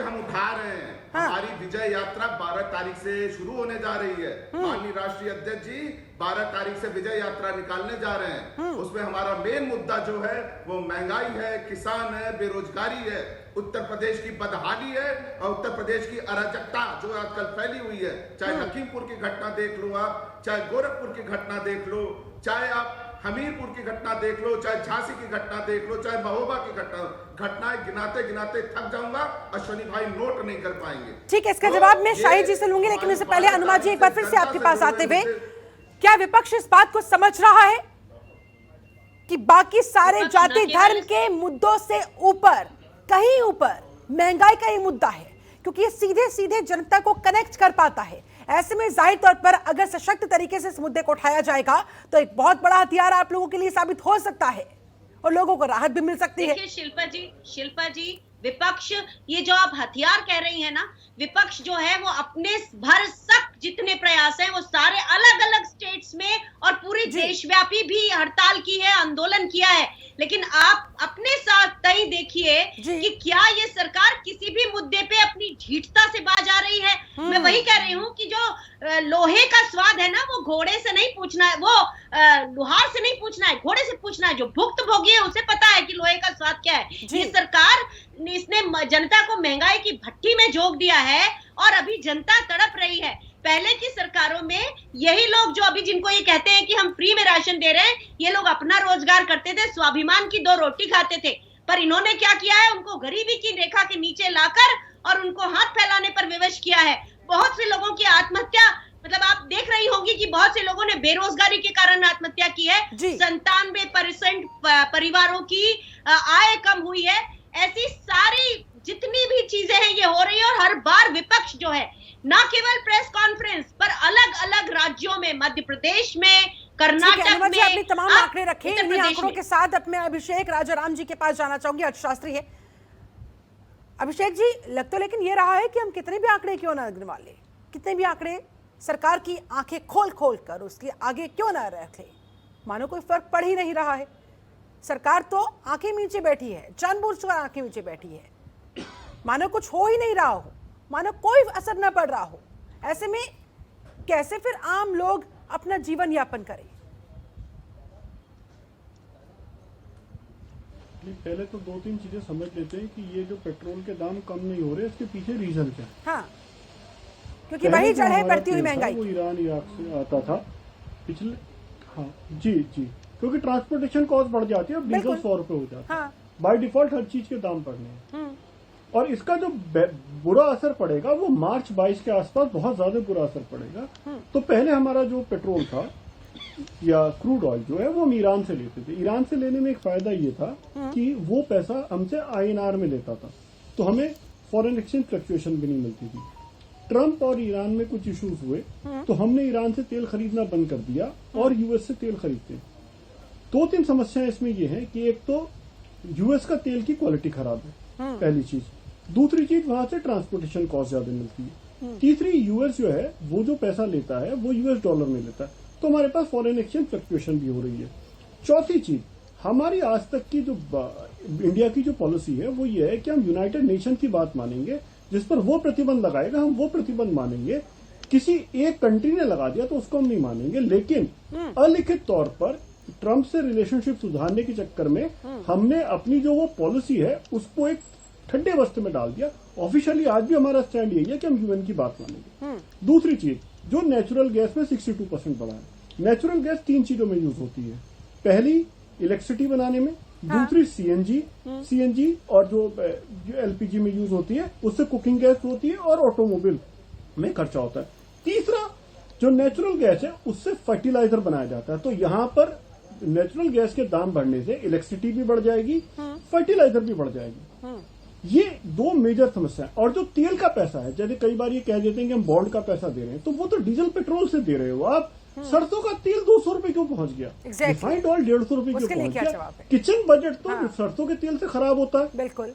हम उठा रहे हैं। हमारी विजय यात्रा 12 तारीख से शुरू होने जा रही है। माननीय राष्ट्रीय अध्यक्ष जी 12 तारीख से विजय यात्रा निकालने जा रहे हैं। उसमें हमारा मेन मुद्दा जो है वो महंगाई है, किसान है, बेरोजगारी है, उत्तर प्रदेश की बदहाली है और उत्तर प्रदेश की अराजकता जो आजकल फैली हुई है। चाहे लखीमपुर की घटना देख लो आप, चाहे गोरखपुर की घटना देख लो, चाहे आप हमीरपुर की घटना देख लो, चाहे झांसी की घटना देख लो, चाहे महोबा की घटनाएं गिनाते गिनाते थक जाऊंगा। अश्विनी भाई नोट नहीं कर पाएंगे। ठीक है, इसका जवाब मैं शाहिद जी से लूंगी, लेकिन उससे पहले अनुमा जी एक बार फिर से आपके पास आते हुए, क्या विपक्ष इस बात को समझ रहा है कि बाकी सारे जाति धर्म के मुद्दों से ऊपर, कहीं ऊपर महंगाई का ये मुद्दा है, क्योंकि ये सीधे सीधे जनता को कनेक्ट कर पाता है। ऐसे में जाहिर तौर पर अगर सशक्त तरीके से इस मुद्दे को उठाया जाएगा तो एक बहुत बड़ा हथियार आप लोगों के लिए साबित हो सकता है और लोगों को राहत भी मिल सकती है। देखिए शिल्पा जी, विपक्ष, ये जो आप हथियार कह रही हैं ना, विपक्ष जो है वो अपने भरसक जितने प्रयास हैं वो सारे अलग अलग स्टेट्स में और पूरे देशव्यापी भी हड़ताल की है, आंदोलन किया है, लेकिन आप अपने साथ तय देखिए कि क्या ये सरकार किसी भी मुद्दे पे अपनी ढीठता से बाज आ रही है। मैं वही कह रही हूँ कि जो लोहे का स्वाद है ना, वो घोड़े से नहीं पूछना है, वो लोहार से नहीं पूछना है, घोड़े से पूछना है। जो भुक्तभोगी है उसे पता है कि लोहे का स्वाद क्या है। ये सरकार, इसने जनता को महंगाई की भट्टी में झोंक दिया है और अभी जनता तड़प रही है। पहले की सरकारों में यही लोग जो अभी जिनको ये कहते हैं कि हम फ्री में राशन दे रहे हैं, ये लोग अपना रोजगार करते थे, स्वाभिमान की 2 रोटी खाते थे। पर इन्होंने क्या किया है, उनको गरीबी की रेखा के नीचे लाकर और उनको हाथ फैलाने पर विवश किया है। बहुत से लोगों की आत्महत्या, मतलब आप देख रही होंगी कि बहुत से लोगों ने बेरोजगारी के कारण आत्महत्या की है। 97% परिवारों की आय कम हुई है। ऐसी सारी जितनी भी चीजें हैं ये हो रही है और हर बार विपक्ष जो है, ना केवल प्रेस कॉन्फ्रेंस पर अलग अलग राज्यों में, मध्य प्रदेश में, कर्नाटक में, अपने तमाम आंकड़े रखे। इन्हीं आंकड़ों के साथ अब मैं अभिषेक राजाराम जी के पास जाना चाहूंगी, अर्थशास्त्री है। अभिषेक जी, लग तो लेकिन ये रहा है कि हम कितने भी आंकड़े क्यों ना गिनवा ले, कितने भी आंकड़े सरकार की आंखें खोल खोल कर उसके आगे क्यों ना रखे, मानो कोई फर्क पड़ ही नहीं रहा है। सरकार तो आंखें नीचे बैठी है, जानबूझकर आंखें नीचे बैठी है, मानो कुछ हो ही नहीं रहा हो, मानो कोई असर न पड़ रहा हो। ऐसे में कैसे फिर आम लोग अपना जीवन यापन करें? पहले तो 2-3 चीजें समझ लेते हैं कि ये जो पेट्रोल के दाम कम नहीं हो रहे, इसके पीछे रीजन क्या है। हाँ, क्योंकि वही जड़ है बढ़ती हुई महंगाई। वो ईरान इराक से आता था पिछले, हाँ जी, क्योंकि ट्रांसपोर्टेशन कॉस्ट बढ़ जाती है, अब डीजल 100 रुपए हो जाता है। हाँ। बाय डिफॉल्ट हर चीज के दाम बढ़ने हैं। और इसका जो बुरा असर पड़ेगा वो मार्च 22 के आसपास बहुत ज्यादा बुरा असर पड़ेगा। तो पहले हमारा जो पेट्रोल था या क्रूड ऑयल जो है वो हम ईरान से लेते थे। ईरान से लेने में एक फायदा ये था कि वो पैसा हमसे INR में लेता था, तो हमें फॉरेन एक्सचेंज फ्लक्चुएशन भी नहीं मिलती थी। ट्रंप और ईरान में कुछ इश्यूज हुए तो हमने ईरान से तेल खरीदना बंद कर दिया और यूएस से तेल खरीदते। 2-3 समस्याएं इसमें ये है कि एक तो यूएस का तेल की क्वालिटी खराब है, पहली चीज। दूसरी चीज, वहां से ट्रांसपोर्टेशन कॉस्ट ज्यादा मिलती है। तीसरी, यूएस जो है वो जो पैसा लेता है वो US डॉलर में लेता है, तो हमारे पास फॉरेन एक्सचेंज फ्लक्चुएशन भी हो रही है। चौथी चीज, हमारी आज तक की जो इंडिया की जो पॉलिसी है वो ये है कि हम यूनाइटेड नेशन की बात मानेंगे, जिस पर वो प्रतिबंध लगाएगा हम वो प्रतिबंध मानेंगे। किसी एक कंट्री ने लगा दिया तो उसको हम नहीं मानेंगे। लेकिन अलिखित तौर पर ट्रंप से रिलेशनशिप सुधारने के चक्कर में हमने अपनी जो वो पॉलिसी है उसको एक ठंडे बस्ते में डाल दिया। ऑफिशियली आज भी हमारा स्टैंड यही है कि हम UN की बात मानेंगे। दूसरी चीज, जो नेचुरल गैस में 62% बढ़ा है। नेचुरल गैस 3 चीजों में यूज होती है। पहली, इलेक्ट्रिसिटी बनाने में। दूसरी, CNG और जो LPG में यूज होती है उससे कुकिंग गैस होती है और ऑटोमोबाइल में खर्चा होता है। तीसरा, जो नेचुरल गैस है उससे फर्टिलाइजर बनाया जाता है। तो यहाँ पर नेचुरल गैस के दाम बढ़ने से इलेक्ट्रिसिटी भी बढ़ जाएगी, फर्टिलाइजर भी बढ़ जाएगी। ये 2 मेजर समस्या है। और जो तेल का पैसा है, जैसे कई बार ये कह देते हैं कि हम बॉन्ड का पैसा दे रहे हैं, तो वो तो डीजल पेट्रोल से दे रहे हो आप। सरसों का तेल 200 रुपए क्यों पहुंच गया? रिफाइंड ऑयल 150 रुपए क्यों पहुंच गया? किचन बजट तो सरसों के तेल से खराब होता है, बिल्कुल,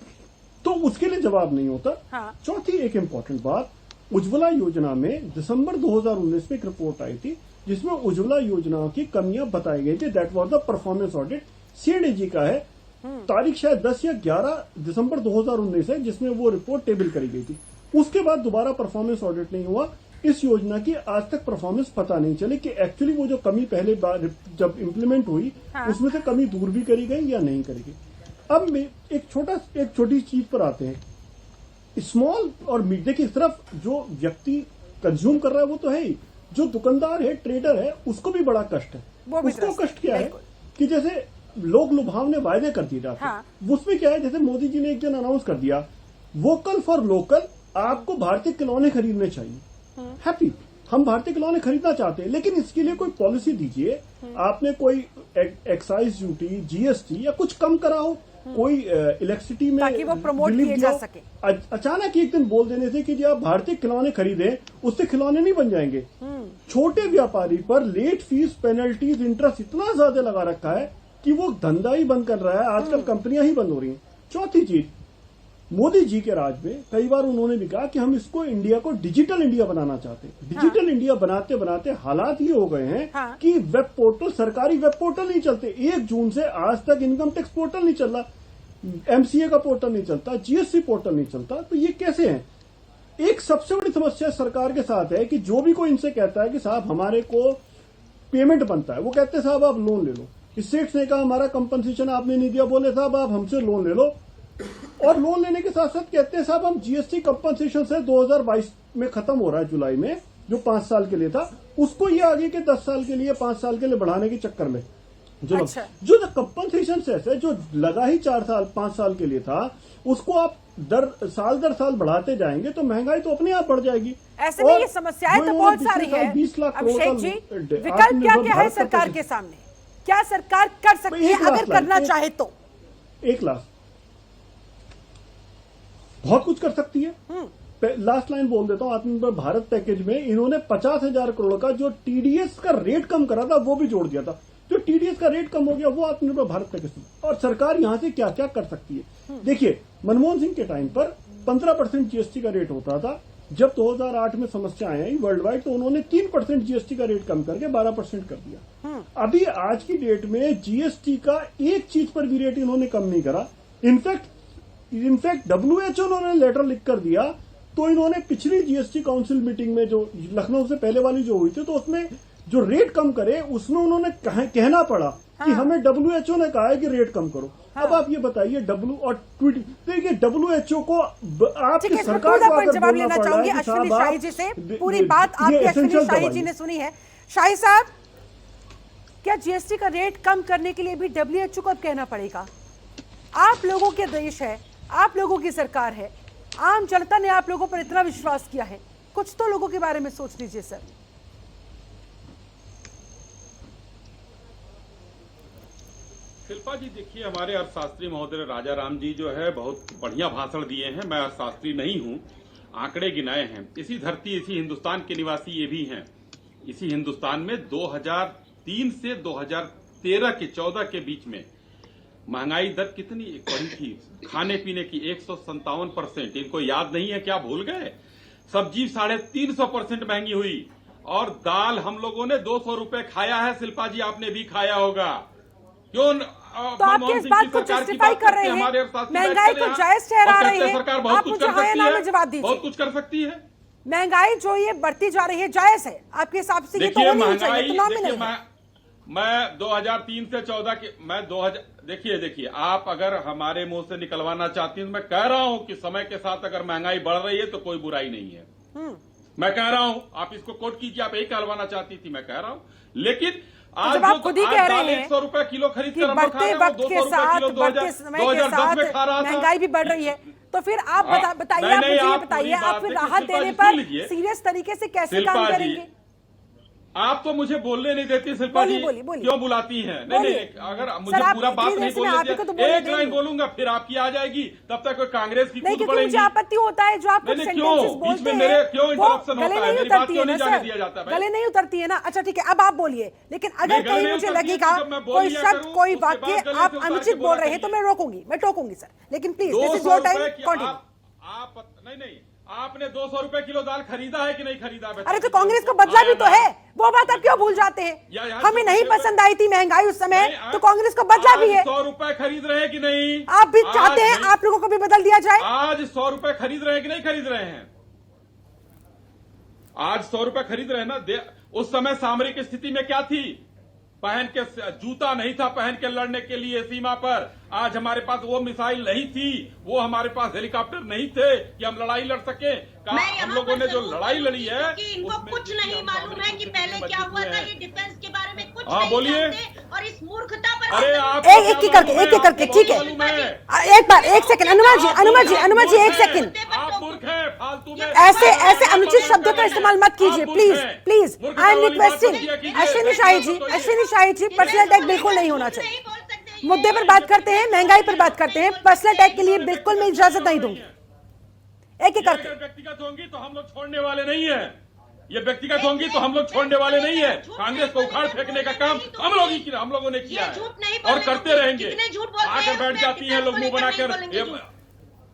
तो उसके लिए जवाब नहीं होता। हाँ। चौथी एक इम्पोर्टेंट बात, उज्ज्वला योजना में दिसंबर 2019 में एक रिपोर्ट आई थी जिसमें उज्ज्वला योजना की कमियां बताई गई थी। That was the performance audit. CAG का है, तारीख शायद 10 या 11 दिसंबर 2019 है जिसमें वो रिपोर्ट टेबल करी गई थी। उसके बाद दोबारा परफॉर्मेंस ऑडिट नहीं हुआ। इस योजना की आज तक परफॉर्मेंस पता नहीं चली कि एक्चुअली वो जो कमी पहले बार जब इम्प्लीमेंट हुई उसमें से कमी दूर भी करी गई या नहीं करी गई। अब एक छोटी चीज पर आते हैं, स्मॉल और मिड। देखिए, सिर्फ जो व्यक्ति कंज्यूम कर रहा है वो तो है ही, जो दुकानदार है, ट्रेडर है, उसको भी बड़ा कष्ट है। उसको कष्ट क्या है कि जैसे लोग लुभावने वायदे कर दिए जाते हैं। उसमें क्या है, जैसे मोदी जी ने एक दिन अनाउंस कर दिया, वोकल फॉर लोकल, आपको भारतीय खिलौने खरीदने चाहिए। हैप्पी, हम भारतीय खिलौने खरीदना चाहते हैं, लेकिन इसके लिए कोई पॉलिसी दीजिए। आपने कोई एक्साइज ड्यूटी, GST या कुछ कम कराओ, कोई इलेक्ट्रिसिटी में ताकि वो प्रमोट किए जा सके। अचानक एक दिन बोल देने से कि जी आप भारतीय खिलौने खरीदें, उससे खिलौने नहीं बन जाएंगे। छोटे व्यापारी पर लेट फीस, पेनल्टीज, इंटरेस्ट इतना ज्यादा लगा रखा है कि वो धंधा ही बंद कर रहा है। आजकल कंपनियां ही बंद हो रही हैं। चौथी चीज, मोदी जी के राज में कई बार उन्होंने भी कहा कि हम इसको इंडिया को डिजिटल इंडिया बनाना चाहते हैं। डिजिटल इंडिया बनाते बनाते हालात ये हो गए हैं कि वेब पोर्टल, सरकारी वेब पोर्टल नहीं चलते। 1 जून से आज तक इनकम टैक्स पोर्टल नहीं चल रहा, MCA का पोर्टल नहीं चलता, GST पोर्टल नहीं चलता। तो ये कैसे है? एक सबसे बड़ी समस्या सरकार के साथ है कि जो भी कोई इनसे कहता है कि साहब हमारे को पेमेंट बनता है, वो कहते हैं साहब आप लोन ले लो। स्टेट्स ने कहा हमारा कंपनसेशन आपने नहीं दिया, बोले साहब आप हमसे लोन ले लो। और लोन लेने के साथ साथ कहते हैं साहब हम GST कंपनसेशन से 2022 में खत्म हो रहा है, जुलाई में, जो 5 साल के लिए था, उसको ये आगे के 10 साल के लिए, 5 साल के लिए बढ़ाने के चक्कर में जो कंपनसेशन सेस है, जो लगा ही 4 साल 5 साल के लिए था, उसको आप दर साल बढ़ाते जाएंगे तो महंगाई तो अपने आप बढ़ जाएगी। ऐसे में ये समस्याएं तो बहुत सारी है। 20 लाख करोड़ अभिषेक जी, विकल्प क्या है सरकार के सामने? क्या सरकार कर सकती है अगर करना चाहे तो? 1 लाख बहुत कुछ कर सकती है। लास्ट लाइन बोल देता हूं, आत्मनिर्भर भारत पैकेज में इन्होंने 50,000 करोड़ का जो TDS का रेट कम करा था वो भी जोड़ दिया था। जो TDS का रेट कम हो गया वो आत्मनिर्भर भारत पैकेज। और सरकार यहां से क्या क्या कर सकती है? देखिए, मनमोहन सिंह के टाइम पर 15% जीएसटी का रेट होता था। जब 2008 में समस्या आई वर्ल्ड वाइड तो उन्होंने 3% जीएसटी का रेट कम करके 12% कर दिया। अभी आज की डेट में जीएसटी का एक चीज पर भी रेट इन्होंने कम नहीं करा। इनफैक्ट WHO उन्होंने लेटर लिखकर दिया, तो इन्होंने पिछली जीएसटी काउंसिल मीटिंग में जो लखनऊ से पहले वाली जो हुई थी, तो उसमें जो रेट कम करे उसमें उन्होंने कहना पड़ा कि हमें WHO ने कहा है कि रेट कम करो। अब आप ये बताइए देखिए WHO को आपकी सरकार को आकर जवाब बोलना लेना पड़ रहा चाहूंगी है कि अश्विनी साहब शाही आप जी से। पूरी बात आपकी ये अश्विनी essential शाही दवाई जी है। ने सुनी है। शाही साहब, क्या जीएसटी का रेट कम करने के लिए भी WHO को अब कहना पड़ेगा? आप लोगों के देश है, आप लोगों की सरकार है, आम जनता ने आप लोगों पर इतना विश्वास किया है, कुछ तो लोगों के बारे में सोच लीजिए सर। शिल्पा जी देखिए, हमारे अर्थशास्त्री महोदय राजा राम जी जो है बहुत बढ़िया भाषण दिए हैं। मैं अर्थशास्त्री नहीं हूं, आंकड़े गिनाए हैं। इसी धरती, इसी हिंदुस्तान के निवासी ये भी हैं। इसी हिंदुस्तान में 2003 से 2013 के 14 के बीच में महंगाई दर कितनी बढ़ी थी? खाने पीने की 157%। इनको याद नहीं है क्या, भूल गए? सब्जी 350% महंगी हुई और दाल हम लोगों ने 200 रुपए खाया है। शिल्पा जी आपने भी खाया होगा। क्यों तो आप किस बात को जस्टिफाई कर रहे हैं? महंगाई को जायज ठहरा रहे हैं। सरकार बहुत आप कुछ मुझे कर हाँ या सकती ना में है, जवाब दीजिए। बहुत कुछ कर सकती है। महंगाई जो ये बढ़ती जा रही है जायज है आपके हिसाब से? ये तो होनी ही चाहिए, तो नॉमिनल है। मैं 2003 से 14 के मैं 2000 देखिए आप अगर हमारे मुंह से निकलवाना चाहती हैं तो मैं कह रहा हूं कि समय के साथ अगर महंगाई बढ़ रही है तो कोई बुराई नहीं है। मैं कह रहा हूं, आप इसको कोट कीजिए, आप यही कहलवाना चाहती थी, मैं कह रहा हूं। लेकिन आज जब आप खुद ही कह रहे हैं 100 रुपए किलो खरीद कि कर बढ़ते वक्त के साथ, बढ़ते समय के साथ महंगाई भी बढ़ रही है, तो फिर आप बताइए, आप मुझे ये बताइए, आप फिर राहत देने पर सीरियस तरीके से कैसे काम करेंगे? आप तो मुझे बोलने नहीं देती शिल्पा जी, क्यों बुलाती हैं? नहीं, अगर मुझे पूरा बात नहीं बोलने, एक लाइन बोलूंगा फिर आपकी आ जाएगी, तब तक कांग्रेस की कूद पड़ेगी। मुझे आपत्ति होता है जो आप क्यों बीच में मेरे क्यों इंटरप्शन होता है? मेरी बात क्यों नहीं जाने दिया जाता? गले नहीं उतरती है ना? अच्छा ठीक है, अब आप बोलिए, लेकिन अगर कहीं मुझे लगेगा कोई शब्द, कोई वाक्य आप अनुचित बोल रहे हैं तो मैं रोकूंगी, मैं टोकूंगी सर, लेकिन please this is your time, continue. आप नहीं, आपने 200 रुपए किलो दाल खरीदा है कि नहीं खरीदा? अरे तो कांग्रेस को बदला भी तो है, वो बात आप क्यों भूल जाते हैं? हमें नहीं पसंद आई थी महंगाई उस समय, तो कांग्रेस को बदला भी है। 100 रुपए खरीद रहे हैं कि नहीं? आप भी चाहते हैं आप लोगों को भी बदल दिया जाए? आज 100 रुपए खरीद रहे हैं कि नहीं खरीद रहे हैं? आज 100 रुपए खरीद रहे हैं ना? उस समय सामरिक स्थिति में क्या थी? पहन के जूता नहीं था पहन के लड़ने के लिए सीमा पर। आज हमारे पास वो मिसाइल नहीं थी, वो हमारे पास हेलीकॉप्टर नहीं थे कि हम लड़ाई लड़ सके। हम लोगों ने जो लड़ाई लड़ी है, इनको कुछ नहीं मालूम है कि पहले क्या हुआ था, ये डिफेंस के बारे में कुछ नहीं बोलिए। जानते और इस मूर्खता पर अरे आप एक एक करके ठीक है, एक बार, एक सेकंड, अनुमा जी एक सेकंड, आप मूर्ख हैं, फालतू में ऐसे अनुचित शब्दों का इस्तेमाल मत कीजिए, please I am requesting. Ashwini Shahi ji, personal attack बिल्कुल नहीं होना चाहिए। मुद्दे पर बात करते हैं, महंगाई पर बात करते हैं, पर्सनल अटैक के लिए बिल्कुल मैं इजाजत नहीं दूंगी। एक एक करके। व्यक्तिगत होंगी तो हम लोग छोड़ने वाले नहीं है, ये व्यक्तिगत होंगी तो हम लोग छोड़ने वाले नहीं है। कांग्रेस को उखाड़ फेंकने का काम हम लोगों ने किया है और करते रहेंगे। आकर बैठ जाती हैं लोग मुंह बनाकर।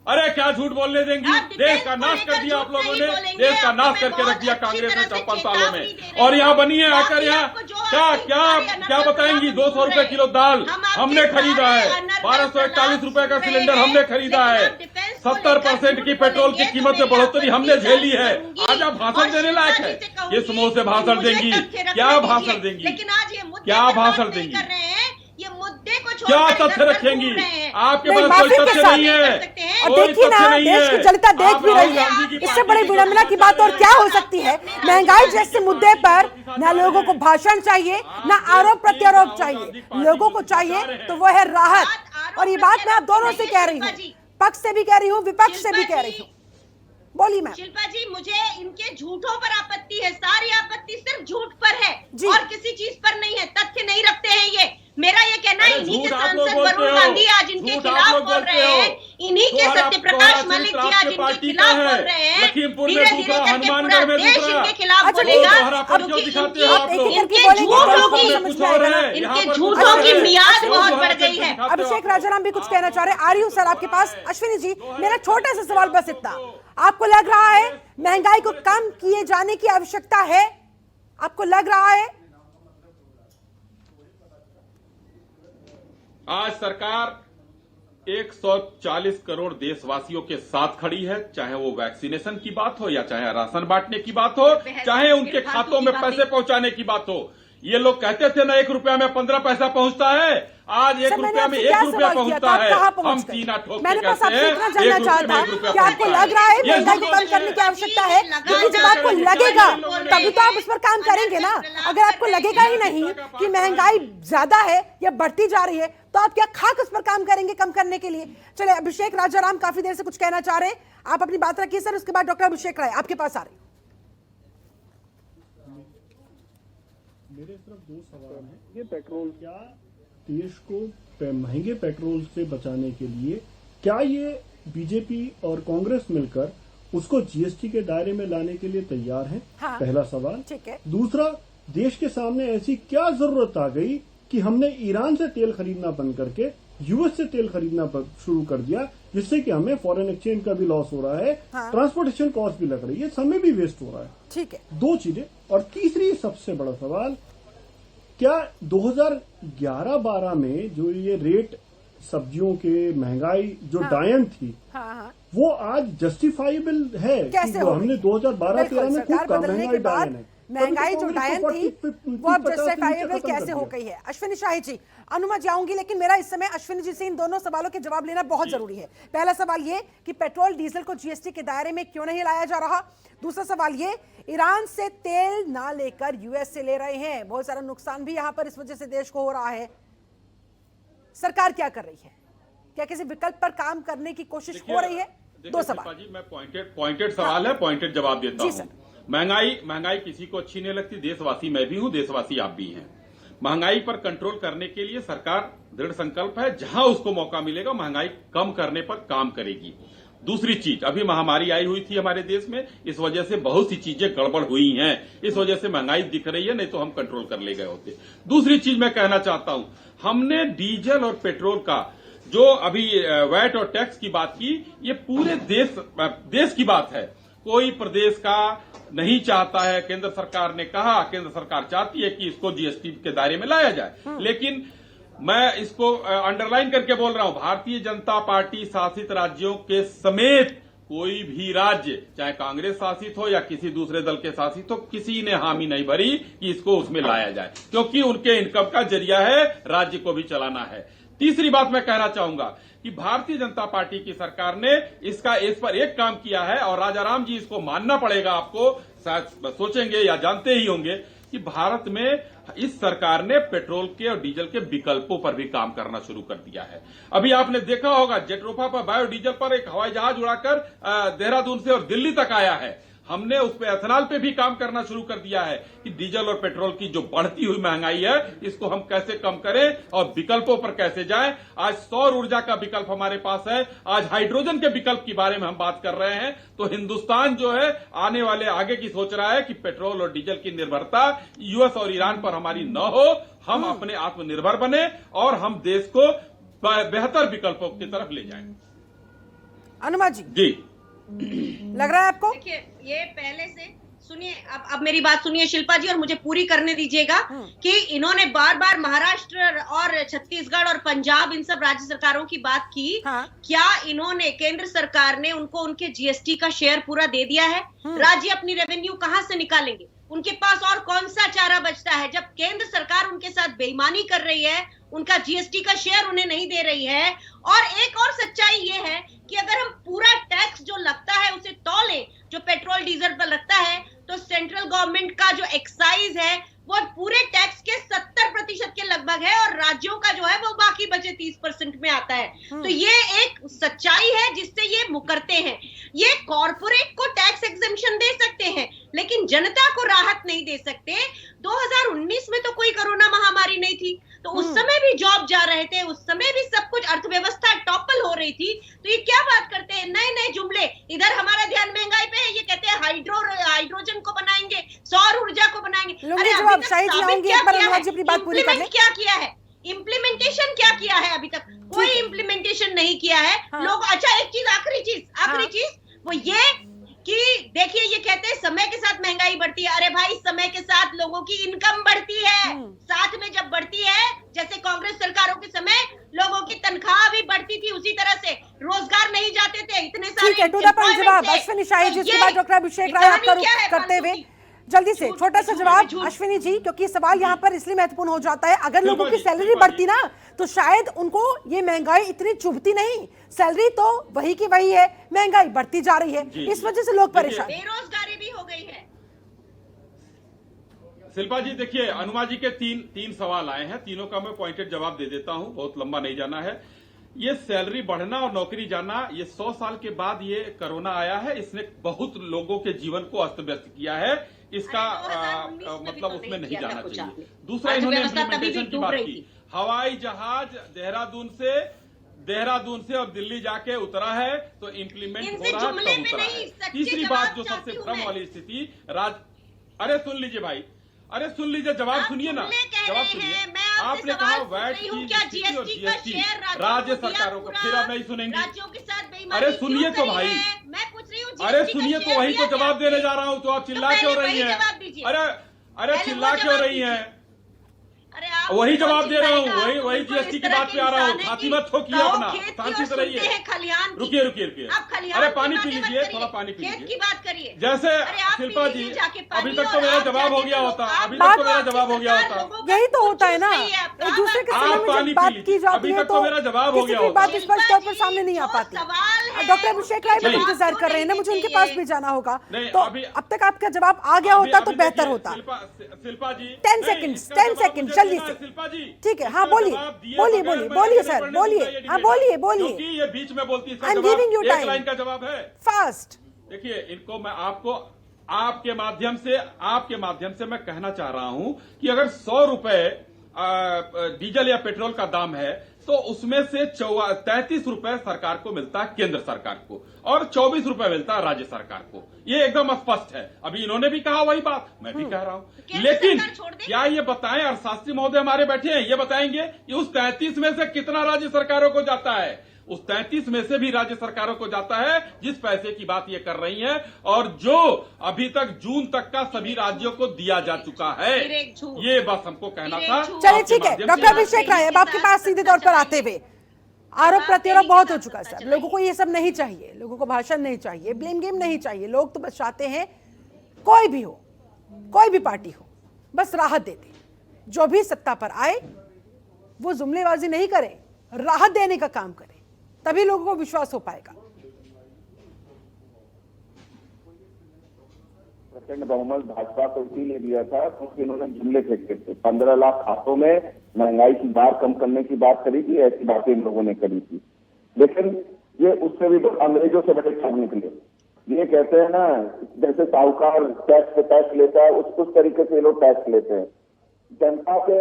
अरे क्या झूठ बोलने देंगी? देश का नाश कर दिया आप लोगों ने, देश का नाश करके रख दिया कांग्रेस ने 56 सालों में। और यहाँ बनी है आकर यहाँ क्या बताएंगी? 200 रुपए किलो दाल हमने खरीदा है, 1241 रुपए का सिलेंडर हमने खरीदा है, 70% की पेट्रोल की कीमत में बढ़ोतरी हमने झेली है। आज आप भाषण देने लायक है? किस मुंह से भाषण देंगी? क्या भाषण देंगी? क्या भाषण देंगी? ये मुद्दे को क्या तथ्य रखेंगी? आपके पास कोई तथ्य नहीं है। देखिए ना, देश की जनता देख भी रही है। इससे बड़ी विडंबना की बात और क्या हो सकती है? महंगाई जैसे मुद्दे पर ना लोगों को भाषण चाहिए, ना आरोप प्रत्यारोप चाहिए। लोगों को चाहिए तो वो है राहत। और ये बात मैं आप दोनों से कह रही हूँ, पक्ष से भी कह रही हूँ, विपक्ष से भी कह रही हूँ। बोली मैम। शिल्पा जी, मुझे इनके झूठों पर आपत्ति है, सारी आपत्ति सिर्फ झूठ पर है और किसी चीज पर नहीं है। तथ्य नहीं रखते हैं ये। मेरा ये कहना है, इन्हीं के सांसद वरुण गांधी आज इनके खिलाफ बोल रहे हैं इन्हीं के सत्य प्रकाश मलिक जी आज इनके खिलाफ बोल रहे हैं। धीरे धीरे करके पूरा देश इनके खिलाफ बोलेगा, क्योंकि इनके झूठों की मियाद बहुत बढ़ गई है। अभिषेक राजाराम भी कुछ कहना चाह रहे हैं। आ रही हूं सर आपके पास। अश्विनी जी, मेरा छोटा सा सवाल बस इतना, आपको लग रहा है महंगाई को कम किए जाने की आवश्यकता है? आपको लग रहा है? आज सरकार 140 करोड़ देशवासियों के साथ खड़ी है, चाहे वो वैक्सीनेशन की बात हो या चाहे राशन बांटने की बात हो, चाहे उनके खातों में पैसे पहुंचाने की बात हो। ये लोग कहते थे ना 1 रुपया में 15 पैसा पहुंचता है, आज 1 रुपया में 1 रुपया पहुंचता है। हम सीना ठोक के कहते हैं 1 रुपये में 1 रुपया। क्या आपको लग रहा है महंगाई को कम करने की आवश्यकता है? क्योंकि जब आपको लगेगा तभी तो आप उस पर काम करेंगे ना। अगर आपको लगेगा ही नहीं कि महंगाई ज्यादा है या बढ़ती जा रही है, तो आप क्या खाक उस पर काम करेंगे कम करने के लिए? चले, अभिषेक राजाराम काफी देर से कुछ कहना चाह रहे हैं, आप अपनी बात रखिए सर। उसके बाद डॉक्टर अभिषेक राय आपके पास आ रहे हैं। मेरे सिर्फ 2 सवाल हैं। ये पेट्रोल, क्या देश को महंगे पेट्रोल से बचाने के लिए क्या ये बीजेपी और कांग्रेस मिलकर उसको जीएसटी के दायरे में लाने के लिए तैयार हैं? हाँ, पहला सवाल। ठीक है। दूसरा, देश के सामने ऐसी क्या जरूरत आ गई कि हमने ईरान से तेल खरीदना बंद करके यूएस से तेल खरीदना शुरू कर दिया, जिससे कि हमें फॉरेन एक्सचेंज का भी लॉस हो रहा है, हाँ, ट्रांसपोर्टेशन कॉस्ट भी लग रही है, समय भी वेस्ट हो रहा है। ठीक है, 2 चीजें। और तीसरी सबसे बड़ा सवाल, क्या 2011-12 में जो ये रेट सब्जियों के महंगाई जो डायन थी, हाँ, वो आज जस्टिफाइबल है? कैसे हो? हमने 2012-13 में खूब महंगाई डायन है, महंगाई जो डायन थी वो अब जस्टिफाइबल कैसे हो गई है? अश्विनी शाही जी, अनुमा जाऊंगी, लेकिन मेरा इस समय अश्विनी जी से इन दोनों सवालों के जवाब लेना बहुत जरूरी है। पहला सवाल ये कि पेट्रोल डीजल को जीएसटी के दायरे में क्यों नहीं लाया जा रहा? दूसरा सवाल ये, ईरान से तेल ना लेकर यूएस से ले रहे हैं, बहुत सारा नुकसान भी यहां पर इस वजह से देश को हो रहा है। सरकार क्या कर रही है? क्या किसी विकल्प पर काम करने की कोशिश हो रही है? 2 सवाल जी, मैं पॉइंटेड सवाल है, पॉइंटेड जवाब देता हूं। महंगाई किसी को अच्छी नहीं लगती, देशवासी मैं भी हूं, देशवासी आप भी हैं। महंगाई पर कंट्रोल करने के लिए सरकार दृढ़ संकल्प है, जहां उसको मौका मिलेगा महंगाई कम करने पर काम करेगी। दूसरी चीज, अभी महामारी आई हुई थी हमारे देश में, इस वजह से बहुत सी चीजें गड़बड़ हुई हैं, इस वजह से महंगाई दिख रही है, नहीं तो हम कंट्रोल कर ले गए होते। दूसरी चीज मैं कहना चाहता हूं, हमने डीजल और पेट्रोल का जो अभी वैट और टैक्स की बात की, ये पूरे देश की बात है, कोई प्रदेश का नहीं चाहता है। केंद्र सरकार ने कहा, केंद्र सरकार चाहती है कि इसको जीएसटी के दायरे में लाया जाए, लेकिन मैं इसको अंडरलाइन करके बोल रहा हूं, भारतीय जनता पार्टी शासित राज्यों के समेत कोई भी राज्य, चाहे कांग्रेस शासित हो या किसी दूसरे दल के शासित हो, किसी ने हामी नहीं भरी कि इसको उसमें लाया जाए, क्योंकि उनके इनकम का जरिया है, राज्य को भी चलाना है। तीसरी बात मैं कहना चाहूंगा कि भारतीय जनता पार्टी की सरकार ने इस पर एक काम किया है, और राजाराम जी इसको मानना पड़ेगा आपको, शायद सोचेंगे या जानते ही होंगे कि भारत में इस सरकार ने पेट्रोल के और डीजल के विकल्पों पर भी काम करना शुरू कर दिया है। अभी आपने देखा होगा, जेट्रोफा पर बायोडीजल पर एक हवाई जहाज उड़ाकर देहरादून से और दिल्ली तक आया है। हमने उस पे एथेनॉल पे भी काम करना शुरू कर दिया है कि डीजल और पेट्रोल की जो बढ़ती हुई महंगाई है, इसको हम कैसे कम करें और विकल्पों पर कैसे जाएं। आज सौर ऊर्जा का विकल्प हमारे पास है, आज हाइड्रोजन के विकल्प के बारे में हम बात कर रहे हैं। तो हिंदुस्तान जो है आने वाले आगे की सोच रहा है कि पेट्रोल और डीजल की निर्भरता यूएस और ईरान पर हमारी न हो, हम अपने आत्मनिर्भर बने और हम देश को बेहतर विकल्पों की तरफ ले जाएं। अनुमा जी लग रहा है आपको? देखिए, ये पहले से सुनिए, अब मेरी बात सुनिए शिल्पा जी, और मुझे पूरी करने दीजिएगा कि इन्होंने बार बार महाराष्ट्र और छत्तीसगढ़ और पंजाब, इन सब राज्य सरकारों की बात की। हाँ। क्या इन्होंने, केंद्र सरकार ने उनको उनके जीएसटी का शेयर पूरा दे दिया है? राज्य अपनी रेवेन्यू कहां से निकालेंगे? उनके पास और कौन सा चारा बचता है जब केंद्र सरकार उनके साथ बेईमानी कर रही है, उनका जीएसटी का शेयर उन्हें नहीं दे रही है? और एक और सच्चाई ये है कि अगर हम पूरा टैक्स जो लगता है उसे तौलें, जो पेट्रोल डीजल पर लगता है, तो सेंट्रल गवर्नमेंट का जो एक्साइज है वो पूरे टैक्स के 70% के लगभग है, और राज्यों का जो है वो बाकी बचे 30% में आता है। तो ये एक सच्चाई है जिससे ये मुकरते हैं। ये कॉर्पोरेट को टैक्स एग्जेम्पशन दे सकते हैं, लेकिन जनता को राहत नहीं दे सकते। 2019 में तो कोई कोरोना महामारी महामारी नहीं थी, तो उस समय भी जॉब जा रहे थे, उस समय भी सब कुछ अर्थव्यवस्था टॉपल हो रही थी। तो ये क्या बात करते हैं, नए नए जुमले। इधर हमारा ध्यान महंगाई पे है, ये कहते हैं हाइड्रोजन को बनाएंगे, सौर ऊर्जा को बनाएंगे। लोग जवाब शायद चाहूंगी एक बार अनुराग जी अपनी बात पूरी कर लें। क्या किया है, इम्प्लीमेंटेशन क्या किया है? अभी तक कोई इम्प्लीमेंटेशन नहीं किया है। लोग, अच्छा एक चीज, आखिरी चीज वो ये कि देखिए, ये कहते हैं समय के साथ महंगाई बढ़ती है। अरे भाई, समय के साथ लोगों की इनकम बढ़ती है, साथ में जब बढ़ती है, जैसे कांग्रेस सरकारों के समय लोगों की तनख्वाह भी बढ़ती थी, उसी तरह से रोजगार नहीं जाते थे, इतने सारे ठीक है, टू द पॉइंट जवाब अश्विनी शाही जी, इसके बाद डॉक्टर अभिषेक राय आपका रुख करते हुए जल्दी से छोटा सा जवाब अश्विनी जी, क्योंकि सवाल यहाँ पर इसलिए महत्वपूर्ण हो जाता है, अगर लोगों की सैलरी बढ़ती ना तो शायद उनको ये महंगाई इतनी चुभती नहीं। सैलरी तो वही की वही है, महंगाई बढ़ती जा रही है, इस वजह से लोग परेशान। बेरोजगारी भी हो गई है। शिल्पा जी देखिए, अनुमा जी के तीन सवाल आए हैं, तीनों का मैं पॉइंटेड जवाब दे देता हूं, बहुत लंबा नहीं जाना है। ये सैलरी बढ़ना और नौकरी जाना, ये 100 साल के बाद ये कोरोना आया है, इसने बहुत लोगों के जीवन को अस्त व्यस्त किया है। इसका मतलब उसमें नहीं जाना चाहिए। दूसरा, इन्होंने इम्प्लीमेंटेशन की बात की। हवाई जहाज देहरादून से और दिल्ली जाके उतरा है, तो इम्प्लीमेंट हो रहा है, कब उतरा है। तीसरी बात जो सबसे भ्रम वाली स्थिति, अरे सुन लीजिए भाई, अरे सुन लीजिए, जवाब सुनिए ना, जवाब सुनिए। आपने कहा वैट की स्थिति और जीएसटी राज्य सरकारों को, फिर आप नहीं सुनेंगे। अरे सुनिए तो भाई, मैं पूछ रही हूँ, अरे सुनिए तो, वही तो जवाब देने जा रहा हूँ, तो आप चिल्ला क्यों रही हैं? अरे चिल्ला क्यों रही हैं? वही जवाब दे रहा हूँ, वही जीएसटी की बात पे आ रहा हूँ। छाती मत ठोकिए अपना, शांति से रहिए। रुकिए। अरे पानी पी लीजिए, थोड़ा पानी पी लीजिए। की बात करिए। जैसे शिल्पा जी, अभी तक तो मेरा जवाब हो गया होता, यही तो होता है ना, एक दूसरे के सामने जब बात की जाती है तो किसी की बात स्पष्ट तौर पर सामने नहीं आ पाती। डॉक्टर अभिषेक राय भी इंतजार कर रहे हैं ना, मुझे उनके पास भी जाना होगा, तो अब तक आपका जवाब आ गया होता तो बेहतर होता। शिल्पा जी 10 सेकंड जल्दी से, ठीक है, हाँ बोलिए सर, बोलिए। ये बीच में बोलती है, I am giving you time, एक लाइन का जवाब है फास्ट। देखिए, इनको मैं आपके माध्यम से मैं कहना चाह रहा हूं कि अगर 100 रुपए डीजल या पेट्रोल का दाम है, तो उसमें से 33 रुपए सरकार को मिलता है, केंद्र सरकार को, और 24 रुपए मिलता है राज्य सरकार को। ये एकदम स्पष्ट है। अभी इन्होंने भी कहा वही बात, मैं भी कह रहा हूं। लेकिन क्या ये बताएं, अर्थशास्त्री महोदय हमारे बैठे हैं, ये बताएंगे कि उस 33 में से कितना राज्य सरकारों को जाता है? उस 33 में से भी राज्य सरकारों को जाता है जिस पैसे की बात ये कर रही हैं, और जो अभी तक जून तक का सभी राज्यों को दिया जा चुका है। ये बस हमको कहना था। चलिए ठीक है, डॉक्टर अभिषेक राय, अब आपके पास सीधे तौर पर आते हुए, आरोप प्रत्यारोप बहुत हो चुका सर, लोगों को ये सब नहीं चाहिए, लोगों को भाषण नहीं चाहिए, ब्लेम गेम नहीं चाहिए, लोग तो बस चाहते हैं कोई भी हो, कोई भी पार्टी हो, बस राहत दे दे, जो भी सत्ता पर आए वो जुमलेबाजी नहीं करे, राहत देने का काम करे, तभी लोगों को विश्वास हो पाएगा। प्रचंड बहुमत भाजपा को इसीलिए दिया था क्योंकि इन्होंने जुमले फेंके थे। 15 लाख खातों में महंगाई की दर कम करने की बात करी थी, ऐसी बातें इन लोगों ने करी थी। लेकिन ये उससे भी अंग्रेजों से बड़े ठग निकले। ये कहते हैं ना, जैसे साहूकार टैक्स पे टैक्स लेता है, उस तरीके से ये लोग टैक्स लेते हैं। जनता के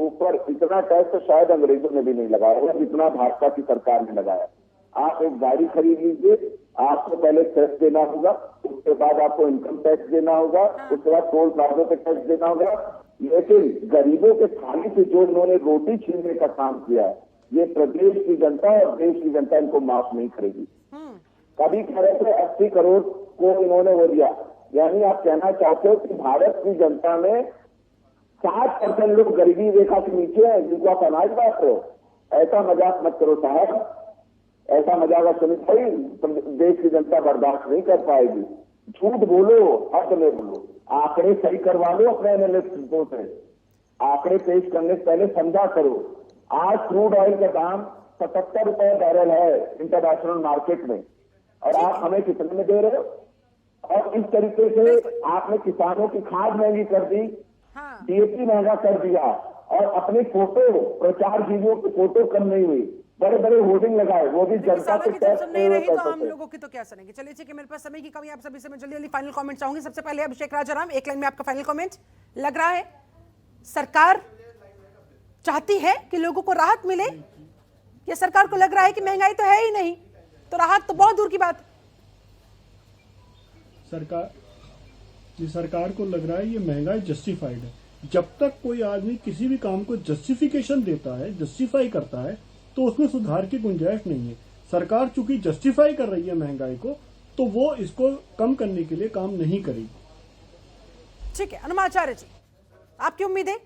ऊपर इतना टैक्स तो शायद अंग्रेजों ने भी नहीं लगाया जितना भाजपा की सरकार ने लगाया। आप एक गाड़ी खरीद लीजिए, आपको पहले टैक्स देना होगा, उसके बाद आपको इनकम टैक्स देना होगा, उसके बाद टोल प्लाजा पे टैक्स देना होगा। लेकिन गरीबों के थाली से जो इन्होंने रोटी छीनने का काम किया, ये प्रदेश की जनता और देश की जनता इनको माफ नहीं करेगी। कभी कह रहे थे 80 करोड़ को इन्होंने वो दिया, यानी आप कहना चाहते हो कि भारत की जनता में 60% लोग गरीबी रेखा के नीचे हैं, जिनको आप अनाज बांट रहे हो। ऐसा मजाक मत करो साहब, ऐसा मजाक सुनित भाई देश की जनता बर्दाश्त नहीं कर पाएगी। झूठ बोलो, हद में बोलो, आंकड़े सही करवा लो अपने एनालिस्टों से। आंकड़े पेश करने से पहले समझा करो। आज क्रूड ऑयल का दाम 77 रुपए बैरल है इंटरनेशनल मार्केट में, और आप हमें कितने में दे रहे हो? और इस तरीके से आपने किसानों की खाद महंगी कर दी, डीएपी महंगा कर दिया, और अपनी फोटो प्रचार चीजों की फोटो कम नहीं हुई, बड़े बड़े होर्डिंग लगाए, वो भी जनता के टैक्स नहीं रही तो हम लोगों की तो क्या सुनेंगे। चलिए ठीक है, मेरे पास समय की कमी, आप सभी से मैं जल्दी फाइनल कमेंट चाहूंगी। सबसे पहले अभिषेक राजाराम, एक लाइन में आपका फाइनल कमेंट। लग रहा है सरकार चाहती है कि लोगों को राहत मिले, या सरकार को लग रहा है कि महंगाई तो है ही नहीं, तो राहत तो बहुत दूर की बात है? सरकार को लग रहा है ये महंगाई जस्टिफाइड है। जब तक कोई आदमी किसी भी काम को जस्टिफिकेशन देता है, जस्टिफाई करता है, तो उसमें सुधार की गुंजाइश नहीं है। सरकार चूंकि जस्टिफाई कर रही है महंगाई को, तो वो इसको कम करने के लिए काम नहीं करेगी। ठीक है, अनुमाचार्य जी, आपकी उम्मीदें?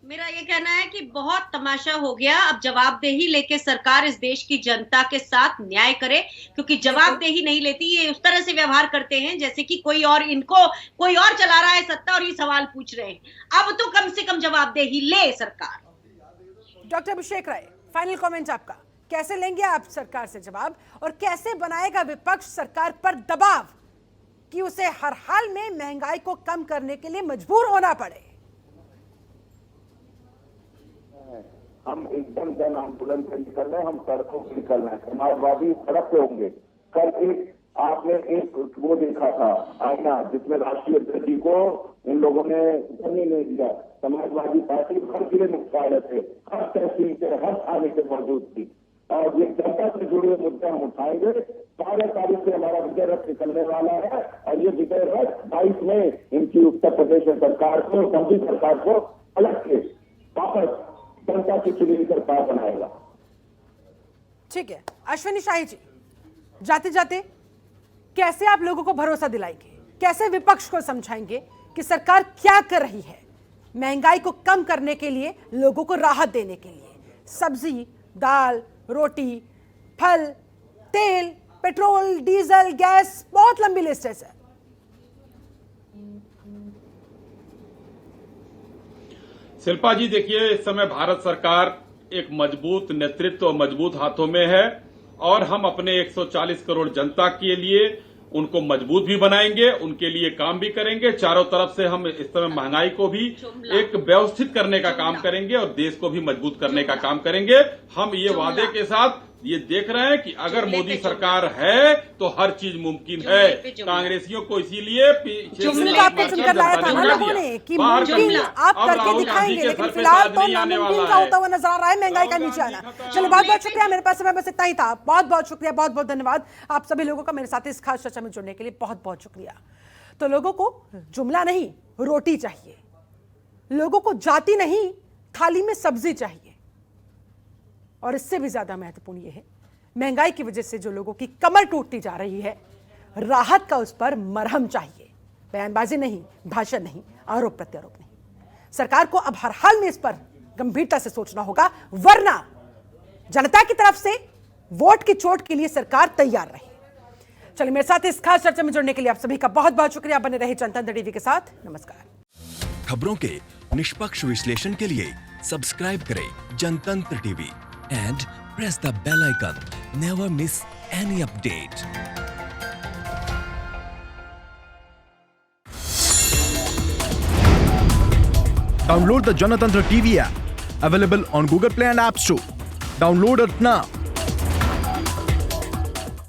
मेरा ये कहना है कि बहुत तमाशा हो गया। अब जवाबदेही लेके सरकार इस देश की जनता के साथ न्याय करे, क्योंकि जवाबदेही नहीं लेती। ये उस तरह से व्यवहार करते हैं जैसे कि कोई और चला रहा है सत्ता और ये सवाल पूछ रहे हैं। अब तो कम से कम जवाबदेही ले सरकार। डॉक्टर अभिषेक राय, फाइनल कमेंट आपका। कैसे लेंगे आप सरकार से जवाब, और कैसे बनाएगा विपक्ष सरकार पर दबाव कि उसे हर हाल में महंगाई को कम करने के लिए मजबूर होना पड़े? हम एकदम जन आंदोलन से निकल रहे हैं, हम सड़कों से निकल रहे हैं, समाजवादी सड़क पे होंगे। कल आपने एक वो देखा था आईना, जिसमें राष्ट्रीय अध्यक्ष को इन लोगों ने करने नहीं दिया। समाजवादी पार्टी हर जिले मुख्यालय थे, हर तहसील से, हर थाने से मौजूद थी, और ये जनता से जुड़े हुए मुद्दे हम उठाएंगे। 12 तारीख से हमारा विजय रथ निकलने वाला है, और ये विजय रथ 22 में इनकी उत्तर प्रदेश सरकार को, मोदी सरकार को अलग के वापस जनता की चुनी सरकार बनाएगा। ठीक है, अश्विनी शाही जी, जाते जाते कैसे आप लोगों को भरोसा दिलाएंगे, कैसे विपक्ष को समझाएंगे कि सरकार क्या कर रही है महंगाई को कम करने के लिए, लोगों को राहत देने के लिए? सब्जी, दाल, रोटी, फल, तेल, पेट्रोल, डीजल, गैस, बहुत लंबी लिस्ट है सर। शिल्पा जी, देखिए, इस समय भारत सरकार एक मजबूत नेतृत्व और मजबूत हाथों में है, और हम अपने 140 करोड़ जनता के लिए उनको मजबूत भी बनाएंगे, उनके लिए काम भी करेंगे। चारों तरफ से हम इस समय महंगाई को भी एक व्यवस्थित करने का काम करेंगे और देश को भी मजबूत करने का काम करेंगे। हम ये वादे के साथ ये देख रहे हैं कि अगर मोदी सरकार है तो हर चीज मुमकिन है। कांग्रेसियों को इसीलिए जुमला आपको चुनकर लाया था ना लोगों ने कि मुमकिन आप करके दिखाएंगे, लेकिन फिलहाल तो नामुमकिन का होता हुआ नजर आ रहा है महंगाई का नीचे आना। चलिए, बहुत बहुत शुक्रिया। मेरे पास समय बस इतना ही था। बहुत बहुत शुक्रिया, बहुत बहुत धन्यवाद आप सभी लोगों का मेरे साथ इस खास चर्चा में जुड़ने के लिए। बहुत बहुत शुक्रिया। तो लोगों को जुमला नहीं, रोटी चाहिए। लोगों को जाति नहीं, थाली में सब्जी चाहिए। और इससे भी ज्यादा महत्वपूर्ण यह है, महंगाई की वजह से जो लोगों की कमर टूटती जा रही है, राहत का उस पर मरहम चाहिए। बयानबाजी नहीं, भाषण नहीं, आरोप प्रत्यारोप नहीं। सरकार को अब हर हाल में इस पर गंभीरता से सोचना होगा, वरना जनता की तरफ से वोट की चोट के लिए सरकार तैयार रहे। चलिए, मेरे साथ इस खास चर्चा में जुड़ने के लिए आप सभी का बहुत बहुत शुक्रिया। बने रहे जनतंत्र टीवी के साथ। नमस्कार। खबरों के निष्पक्ष विश्लेषण के लिए सब्सक्राइब करें जनतंत्र TV and press the bell icon. Never miss any update. Download the Janatantra TV app, available on Google Play and App Store. Download it now.